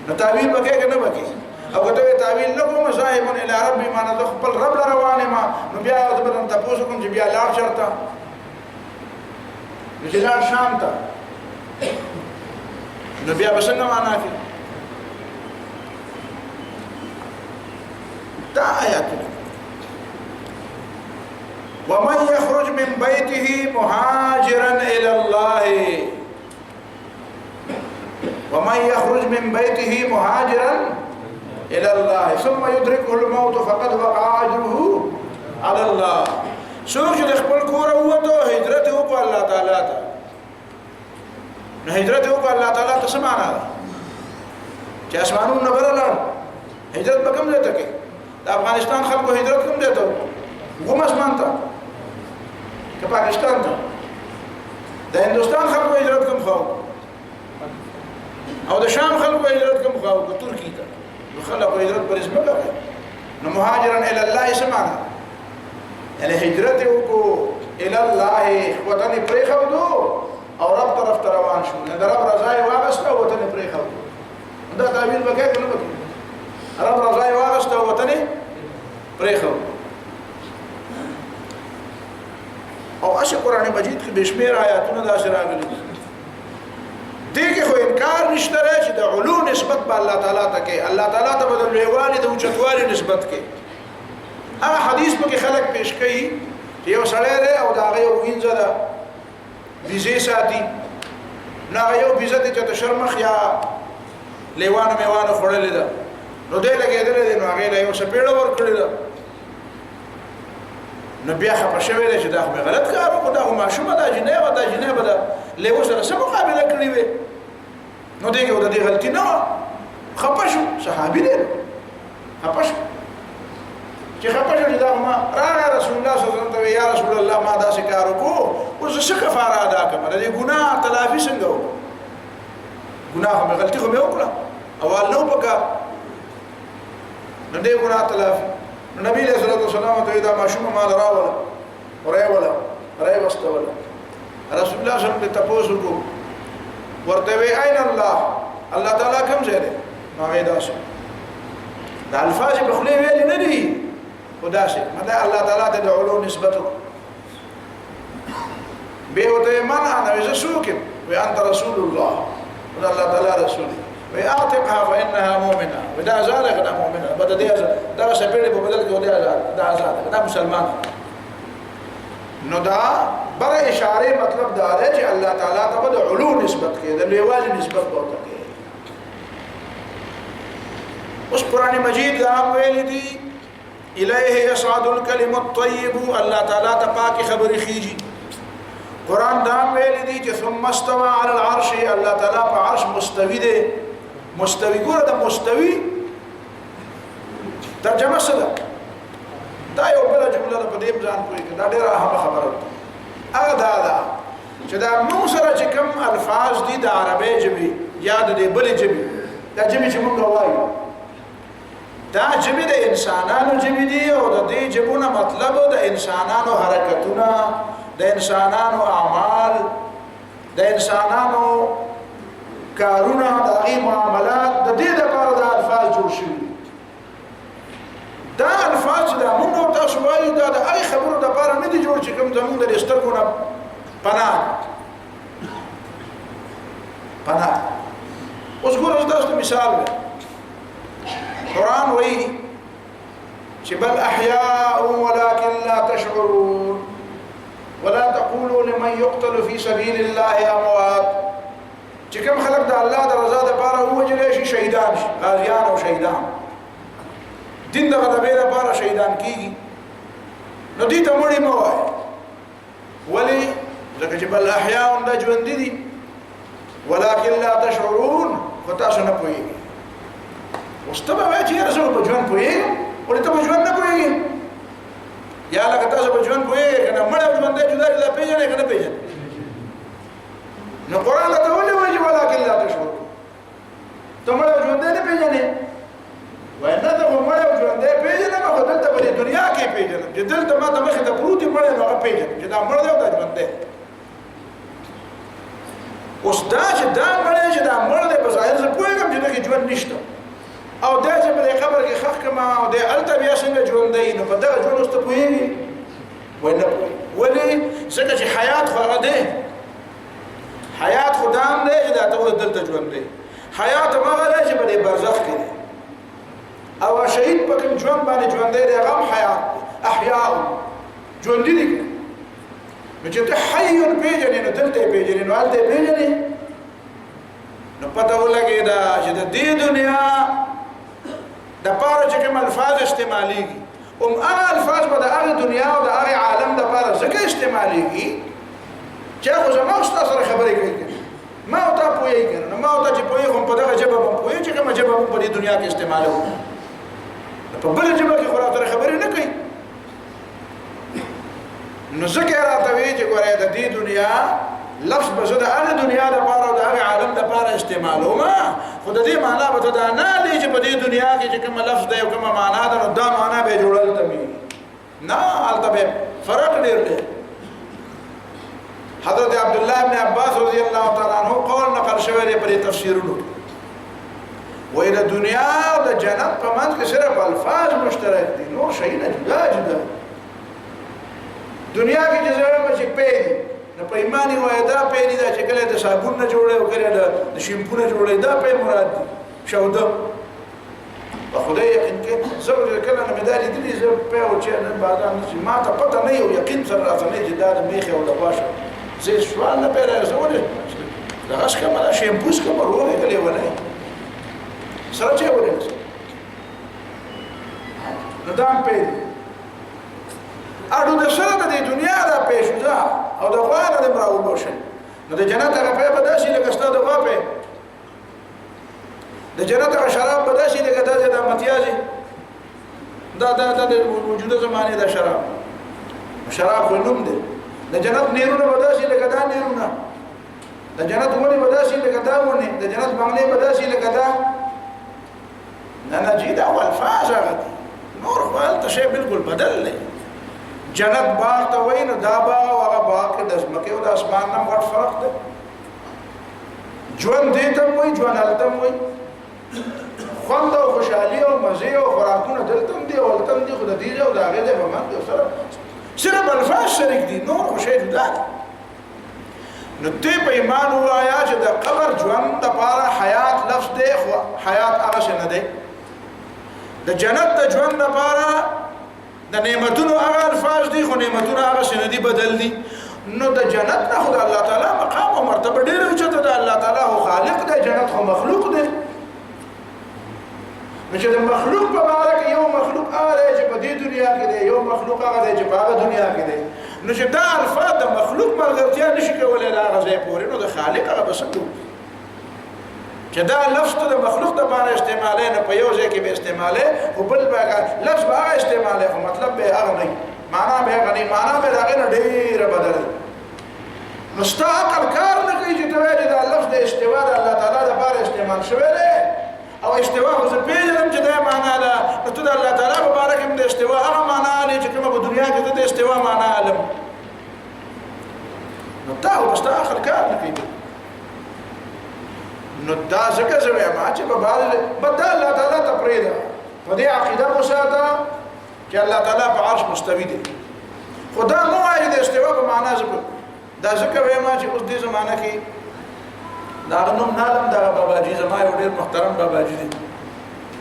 نو تعویل وکړي کنه وکړي او کته تعویل له کوم صاحب الى ربي معنا د خپل رب روانه ما نو بیا د بدن تاسو کوم چې بیا لار چرته چې لار شام ته نو بیا بسنګ معنا کې دا آیاتونه ومن يخرج من بيته مهاجرا إلى الله ومن يخرج من بيته مهاجرا إلى الله ثم يدركه الموت فقد وقع أجره على الله سوق چې خپل کور وته هجرت وکړه الله تعالی ته نو هجرت وکړه الله تعالی ته سمانا چې اسمانونو نه ورلل هجرت به کوم ځای ته کې د افغانستان خلکو هجرت کوم ځای ته کوم اسمان ته که پاکستان ته د هندوستان خلکو هجرت کوم خو او د شام خلکو هجرت کوم خو که ترکی ته نو خلکو هجرت پر اسمه کوي نو مهاجرا الى الله سمانا یعنی هجرت وکړو الى الله وطن پرې خو دو او رب طرف ته روان شو نه رب رضا یې واغسته وطن پرې خو دا تعبیر وکړي کنه وکړي رب رضا یې واغسته وطن پرې خو او اشه قرآن مجید کې بشمیر آیاتونه دا راغلي دي کې خو انکار نشته چې د علو نسبت به الله تعالی ته کې الله تعالی ته بدل لویوالي د اوچتوالي نسبت کې هغه حدیث په کې خلک پیش کوي چې یو سړی دی او دا یو وینځه ده بيزي ساتي نه یو بيزه ته چې شرمخ یا لیوانه میوانه خړلې ده نو دې لګېدل دي نو هغه یو سپېړه ور کړی ده نو بیا خپه شوی دی چې دا خو غلط کار وکړ دا خو ماشومه ده جنې و دا جنې به ده لیو سره څه مقابله کړې وي نو دې کې د دې غلطي نه خپه شو صحابي دی خپه شو چې خپه شو چې دا ما راغی رسول الله صلی الله علیه وسلم یا رسول الله ما دا څه کار وکړو اوس څه کفاره ادا کړم د ګناه تلافي څنګه وکړو ګناه مې غلطي خو مې وکړه اول نو پکا نو دې ګناه تلافي نبی علیہ الصلوۃ والسلام ته دا ماشوم مال راوله راي واستوله رسول الله صلی الله علیه وسلم ته تاسو کو ورته وی اين الله تعالی کوم ځای دی ما ودا شو دا الفاظ په خله ویل نه دي خدا شي مدا الله تعالی ته د علو نسبت به وته من انا وزسوکم وانت رسول الله الله تعالی رسول ويعتقها فانها مؤمنه ودا ذلك دا مؤمنه بده دي دا سپېړې په بدل کې ودی دا آزاد دا مسلمان نو دا بر اشاره مطلب دا دی چې الله تعالی ته د علو نسبت کې د لیوالي نسبت ورته کې اوس قران مجید دا ویل دي الیه یصعد الکلم الطیب الله تعالی ته پاک خبرې خيږي قران دا ویل دي چې ثم استوى على العرش الله تعالی په عرش مستوي دی مستوي ګوره د مستوي ترجمه څه ده دا یو بل جمله په دې ځان کوي دا ډیره اهمه خبره ده هغه دا چې دا موږ سره چې کوم الفاظ دي د عربی ژبې یا د بلې ژبې دا ژبې چې موږ وایو دا ژبې د انسانانو ژبې دي او د دې ژبونو مطلب د انسانانو حرکتونه د انسانانو اعمال د انسانانو کارونه د هغې معاملات د دې لپاره د الفاظ جوړ شوي دا الفاظ دا موږ او تاسو وایو دا د هغې خبرو لپاره نه دي جوړ چې کوم زموږ د سترګو نه پناه اوس ګوره تاسو ته مثال دی قرآن وایي چې بل احیاء ولكن لا تشعرون ولا تقولوا لمن يقتل في سبيل الله اموات چې کوم خلک د الله د رضا لپاره ووجل شي شهیدان شي غازیان او شهیدان دین د غلبې لپاره شهیدان کیږي نو دې ته مړي مه وایي ولې ځکه چې بل احیاء د ژوند دي ولكن لا تشعرون فتاسو نه پوهیږي اوس ته به وایې چې یاره زه په ژوند پوهېږم ولې ته په ژوند نه پوهېږې یا لکه تاسو په ژوند پوهېږئ که نه مړی او ژوندی جدا جدا پېژنئ که نه پېژنئ نو قرآن راته ولې وایي چې ولکن لا تشعرون ته مړی او ژوندی نه پېژنې وایي نه ته خو مړی او ژوندی پېژنم خو دلته په دې دنیا کې پېژنم چې دلته ما ته مخې ته پروت یم مړی نو هغه پېژنم چې دا مړ دی او دا ژوندی اوس دا چې دا مړی چې دا مړ دی په ظاهر زه پوهېږم چې دغې ژوند نشته او دا چې په دې قبر کې ښخ کړم او دی هلته بیا څنګه ژوندی نو په دغه ژوند اوس ته پوهېږي وایي نه پوهېږي ولې ځکه چې حیات خو هغه دی حیات خو دا هم دی چې دا ته اوس دلته ژوند دی حیات همغه دی چې په دې برزخ کې دی او شهید په کوم ژوند باندې ژوندی دی هغه هم حیات دی احیاء ژوندي دي نو چې ته حی پېژنې نو دلته یې پېژنې نو هلته یې پېژنې نو پته ولګېده چې د دې دنیا دپاره چې کوم الفاظ استعمالیږي هغه الفاظ به د هغې دنیا او د هغې عالم دپاره ځکه استعمالیږي چې خو زما او ستا سره خبرې کوي که ما او تا پوهېږي که نو ما او تا چې پوهېږو په دغه ژبه به پوهېږو چې کومه ژبه موږ په دې دنیا کې استعمالوو په بله ژبه کې خو راته خبرې نه کوي نو ځکه یې راته وایي چې ګورې د دې دنیا لفظ به زه د هغې دنیا دپاره او د هغې عالم دپاره استعمالوم خو د دې معنا به ته دا نه دی چې په دې دنیا کې چې کومه لفظ دی او کومه معنا ده نو دا معنا به یې جوړه هلته وي نه هلته به فرق ډېر دی حضرت عبدالله بن عباس رضی الله تعالی عنه قول نقل شوی دی په دې تفسیرونو وایي د دنیا او د جنت په منځ کې صرف الفاظ مشترک دي نور شیونه جدا جدا دنیا کې چې زړه چې پی دي نو په ایمان یې وایي دا پی دي دا چې کله د صابون نه جوړی او کله د شیمپو نه جوړی دا پی مراد دي شوده په خدای یقین کې زه کله نه مې دا لیدلي زه پی او چې نن بادام چې ما ته پته نه یو یقین سره راته نه چې دا د میخې او د غواشه زه سوال نه پیدا زه ولې دغه شکمه دا شیمپو شکمه روغې کلې ونی سره چې ونی نو دا هم پی دي اړو د سره د دنیا دا پېښوده او د غوا نه دې راوبوشي نو د جنت هغه پی به داسې لکه ستا د غوا پی د جنت هغه شراب به داسې لکه داسې دا متیازي دا د موجوده زمانې دا شراب خو نوم دی د جنت نیرونه به داسې لکه دا نیرونه د جنت ونې به داسې لکه دا ونې د جنت بنګلې به داسې لکه دا نه جي دا الفاظ هغه دي نور خو هلته شی بلکل بدل دی جنت باغ ته وایي نو دا باغ او هغه باغ کې د ځمکې او د اسمان نه غټ فرق دی ژوند دې ته هم وایي ژوند هلته هم وایي خوند او خوشحالي او مزې او خوراکونه دلته هم دي او هلته هم دي خو د دې او د هغې دی په منځ کې سره صرف الفاظ شریک دي نور خو شی جدا دی نو ته په ایمان ووایه چې د قبر ژوند دپاره حیات لفظ دی خو حیات هغه شی نه دی د جنت د ژوند دپاره د نعمتونو هغه الفاظ دي خو نعمتونه هغه شی نه دي بدل دي نو د جنت نه خو د الله تعالی مقام او مرتبه ډېره اوچته ده الله تعالی خو خالق دی جنت خو مخلوق دی نو چې د مخلوق په باره کې یو مخلوق هغه دی چې په دې دنیا کې دی، یو مخلوق هغه دی چې په هغه دنیا کې دی. نو چې دا الفاظ د مخلوق ملګرتیا نشي کولی د هغه ځای پورې، نو د خالق هغه به څنګه وکړي چې دا لفظ ته د مخلوق دپاره استعمالی نه په یو ځای کې به استعمالی، خو بل به لفظ به هغه استعمالی، خو مطلب به هغه نه وي، معنا به هغه نه وي، معنا به د هغې نه ډېره بدله وي. نو ستا عقل کار نه کوي چې ته وایې چې دا لفظ د استوا د الله تعالی دپاره استعمال شوی دی، او استوا خو زه پېژنم چې دا معنا ده، نو ته د الله تعالی په باره کې هم د استوا هغه معنا علې چې کومه په دنیا کې ته د استوا معنا علم، نو دا خو ستا عقل کار نه کوي. نو دا ځکه زه وایم چې په بد دا الله تعالی ته پرېږده، په دې عقیده وساته چې الله تعالی په عرش مستوي دی، خو دا مه وایي د استوا په معنا زه دا ځکه وایم چې اوس دې زمانه کې د هغه نوم نه علم دغه باباجي زما یو ډېر محترم باباجي دی،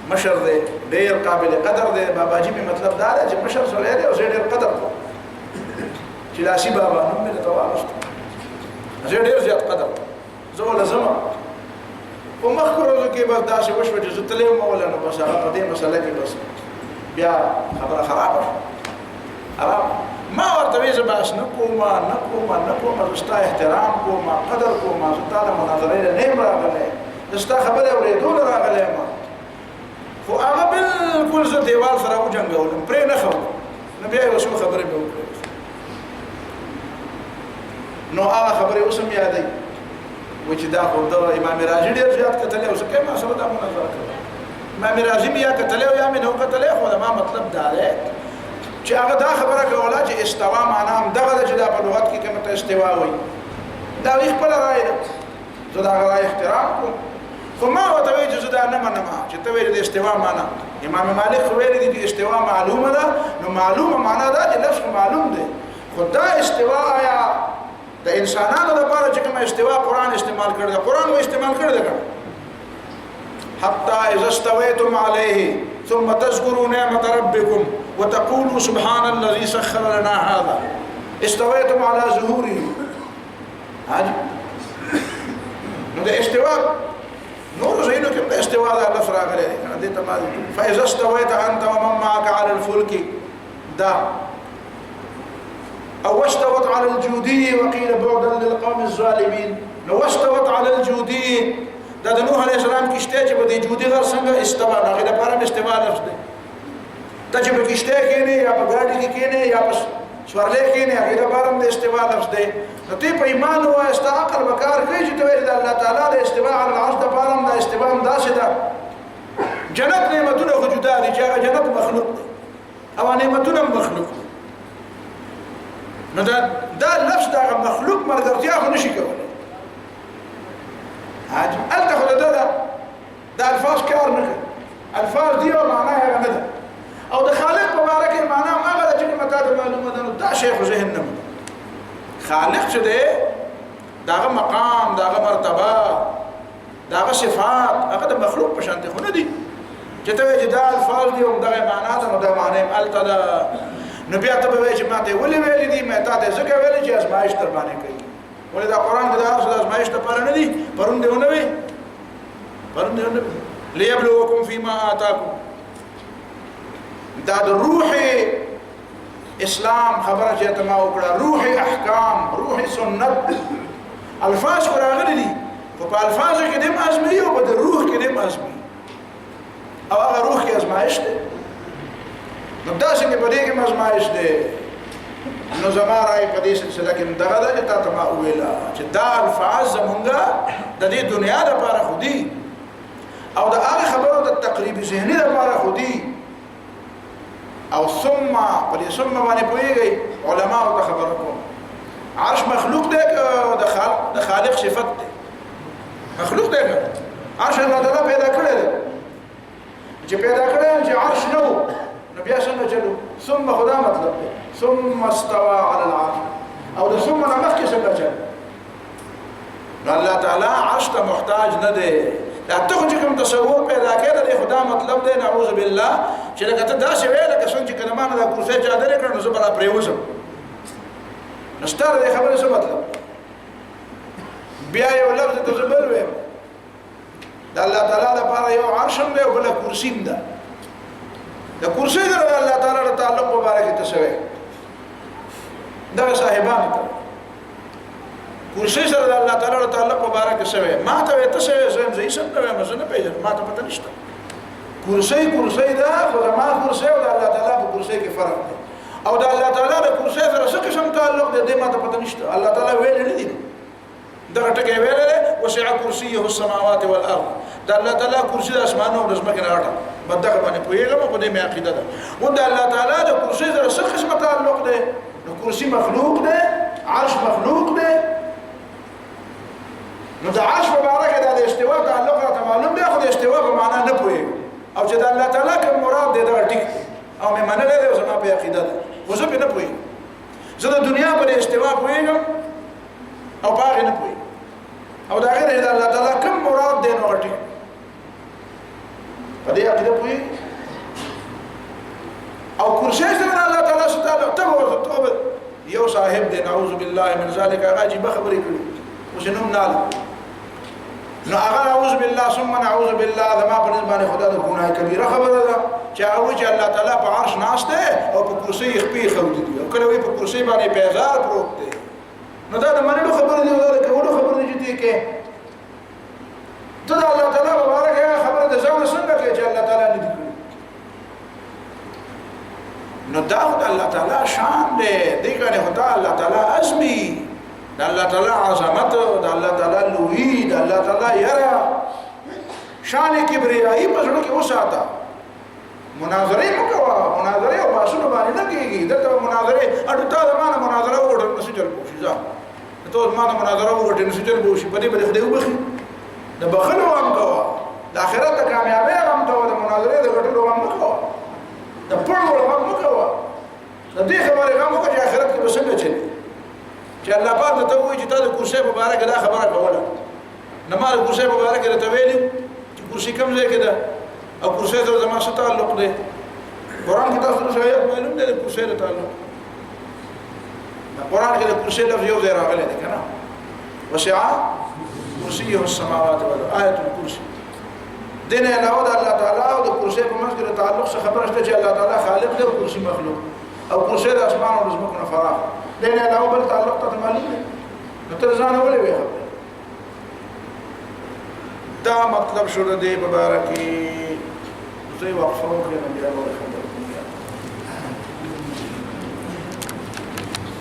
مشر دی، ډېر قابل قدر دی. باباجي مې مطلب دا دی چې مشر سړی دی او زه ډېر قدر کوم چې لاسي بابا نوم مې درته واخیستی، زه ډېر زیات قدر کوم، زه وله ځمه. په مخکې ورځو کې بس داسې وشوه چې زه تللی وم اوله، نو بس هغه په دې مسله کې بس بیا خبره خرابه شوه. ما ورته وایي زه بحث نه کوم، زه ستا احترام کوم، قدر کوم، زه تا له مناظرې نه یم راغلی، زه ستا خبرې اورېدو نه راغلی یم، خو هغه بلکل زه دیوال سره وجنګولم، پرې نه ښودم، نو بیا یې څو خبرې مې وکړې. نو هغه خبرې اوس هم یادوي، وایي چې دا خو د امام راضي ډېر زیات کتلی او زه کوم ما سره دا مناظره کوم. امام راضي مې یا کتلی او یا مې نه و کتلی، خو زما مطلب دا دی چې هغه دا خبره کوله چې استوا معنا هم دغه ده چې دا په لغت کې کومه ته استوا وایي، دا وایي خپله رایه ده، زه د هغه رایې احترام کوم، خو ما ورته وایي چې زه دا نه منم چې ته وایې د استوا معنا. امام مالک خو ویلي دي چې استوا معلومه ده، نو معلومه معنا ده چې لفظ معلوم دی، خو دا استوا آیا د انسانانو لپاره چې کومه استوا قرآن استعمال کړی ده، قرآن و استعمال کړی ده حتی اذا استویتم علیه ثم تذكروا نعمة ربكم وتقولوا سبحان الذي سخر لنا هذا استويتم على ظهوره. نو د استواء نور زینو کې د استواء د لفظ راغلی دی، فاذا استويت انت ومن معك على الفلك دا او واستوت على الجودي وقيل بعدا للقوم الظالمين. نو واستوت على الجودي دا د نوح علیه السلام کشته چې په دې جودي غر څنګه استوا، هغې دپاره هم استوا لفظ دی. ته چې په کشته کښېنې یا په ګاډي کې کښېنې یا په سورلۍ کښېنې، هغې دپاره هم د استوا لفظ دی. نو ته په ایمان ووایه، ستا عقل به کار کوي چې ته وایې د الله تعالی د استوا علی العرش دپاره هم دا استوا هم داسې ده. جنت نعمتونه خو جدا دي چې هغه جنت مخلوق دی او نعمتونه هم مخلوق دي، نو دا لفظ د هغه مخلوق ملګرتیا خو نشي کولی. هلته خو ده دا الفاظ کار نه کوي، الفاظ دي او معنا هغه نه ده، او د خالق په باره کې معنا هم هغه ده چې کومه تا ته معلومه ده. نو دا شی خو ذهن نه مني. خالق چې دی د هغه مقام، د هغه مرتبه، د هغه صفات هغه د مخلوق په شانتې خو نه دي چې ته وایې چې دا الفاظ دي او دغه معنا ده، نو دا معنا هم هلته ده. نو بیا ته به وایې چې ما ته یې ولې ویلي دي، ما تا ته یې ځکه ویلي چې ازمایش در باندې کوي. ولې دا قرآن کې د هر څه د ازمایش دپاره نه دي، پرون دې ونه وي، پرون دې ونه وي لیبلوکم فیما آتاکم. دا د روح اسلام خبره چې ته ما وکړه، روح احکام، روح سنت، الفاظ خو راغلي دي، خو په الفاظو کې دې هم ازمایي او په د روح کې دې هم ازمایي، او هغه روح کې ازمایش دی. نو داسې کې په دې کې هم ازمایش دی. نو زما رایې په دې سلسله کې دغه ده چې تا ته ما وویله چې دا الفاظ زمونږه د دې دنیا دپاره خو دي او د هغې خبرو د تقریب ذهني دپاره خو دي. او ثم په دې ثم باندې پوهېږئ، علماو ته خبره کوم، عرش مخلوق دی که د خالق صفت دی؟ مخلوق دی که عرش الله تعالی پیدا کړی دی، چې پیدا کړی چې عرش نه و، نو بیا څنګه چلو؟ ثم خدا مطلب دی ثم استوى على العرش، او د ثم نه مخکې څنګه چل؟ نو الله تعالی عرش ته محتاج نه دی. دا ته خو چې کوم تصور پیدا کړی دی، خو دا مطلب دی نعوذ بالله چې لکه ته داسې وایې لکه څنګه چې که د ما نه دا کرسۍ چا لرې کړه نو زه به را پرېوځم. نو ستا د دې خبرې څه مطلب؟ بیا یو لفظ ته زه بل ویم د الله تعالی لپاره یو عرش هم دی او بل کرسی هم ده د کرسی سره الله تعالی سره تعلق مبارک ته شوی دا صاحبان ته کرسی سره د الله تعالی سره تعلق مبارک شوی ما ته ته شوی زم زې سم نه مزه نه پیژن ما ته پته نشته کرسی دا خو ما کرسی او د الله تعالی په کرسی کې فرق دی او د الله تعالی د کرسی سره څه قسم تعلق دی ما ته پته نشته الله تعالی ویل نه دي دا ټکی ویل وسع کرسیه السماوات والارض دا الله تعالی کرسی د اسمانو او د ځمکې نه اړه بدغه باندې پوهیږم په دې مې عقیده ده او د الله تعالی د کرسی سره څه قسم تعلق دی نو کرسی مخلوق دی عرش مخلوق دی نو د عرش مبارک د استوا تعلق راته معلوم دی خو د استوا په معنا نه پوهیږم او چې د الله تعالی کوم مراد دی دا ټیک او مې منل دی او زما په عقیده ده خو زه په نه پوهیږم زه د دنیا په استوا پوهیږم او په هغه نه پوهیږم او دا غیر د الله تعالی کوم مراد دی نو ټیک په دې عقیده پوهیږم او کرسی سره الله تعالی ستاسو ته ورته یو صاحب دی نعوذ بالله من ذلك عجيب خبرې کړې وشنو نال نو هغه نعوذ بالله ثم نعوذ بالله ما په باندې خدا د ګناه کبیره خبره ده چې هغه چې الله تعالی په عرش ناشته او په کرسی خپې خو دي او کله وي په کرسی باندې پیغار پروت دی نو دا د منلو خبره دی او دا کولو خبره دی چې کې ته د الله تعالی مبارک خبره ده ځان څنګه کې چې الله تعالی نه دی نو دا د الله تعالی شان دی دغه خدا الله تعالی ازمي د الله تعالی عظمت د الله تعالی لوی د الله تعالی یرا شان کبریایی په ځړو کې وساته مناظره مکوا مناظره او باسونو باندې نه کیږي دته مناظره اډو ته زمانه مناظره وګړو نشي چل پوشي ځه ته زمانه مناظره وګړو نشي چل پوشي په دې باندې خدای وبخي د بخلو هم کوا د آخرت کامیابی هم کوا د مناظره د غټلو هم کوا د پړو هم کوا د دې خبره هم کوا چې آخرت کې وسنګ چي چې الله پاک ته وایي چې تاسو کرسي مبارک دا خبره کوله نه ما کرسي مبارک ته ویلي چې کرسي کوم ځای کې ده او کرسي سره زما څه تعلق دی قرآن کې تاسو سره یو معلوم دی کرسي سره تعلق قرآن کې کرسي لفظ یو ځای راغلی دی کنه وسع کرسیه السماوات والارض آیت الکرسی دین علاوه د الله تعالی او د کرسي په منځ کې تعلق څه خبره شته چې الله تعالی خالق دی او کرسي مخلوق او کرسي د اسمان او زمکو نه فراغ دین علاوه بل تعلق ته معلوم دی نو تر ځان ولې وي خبره دا مطلب شو د دې مبارکي زي وقفه وکړه بیا ورته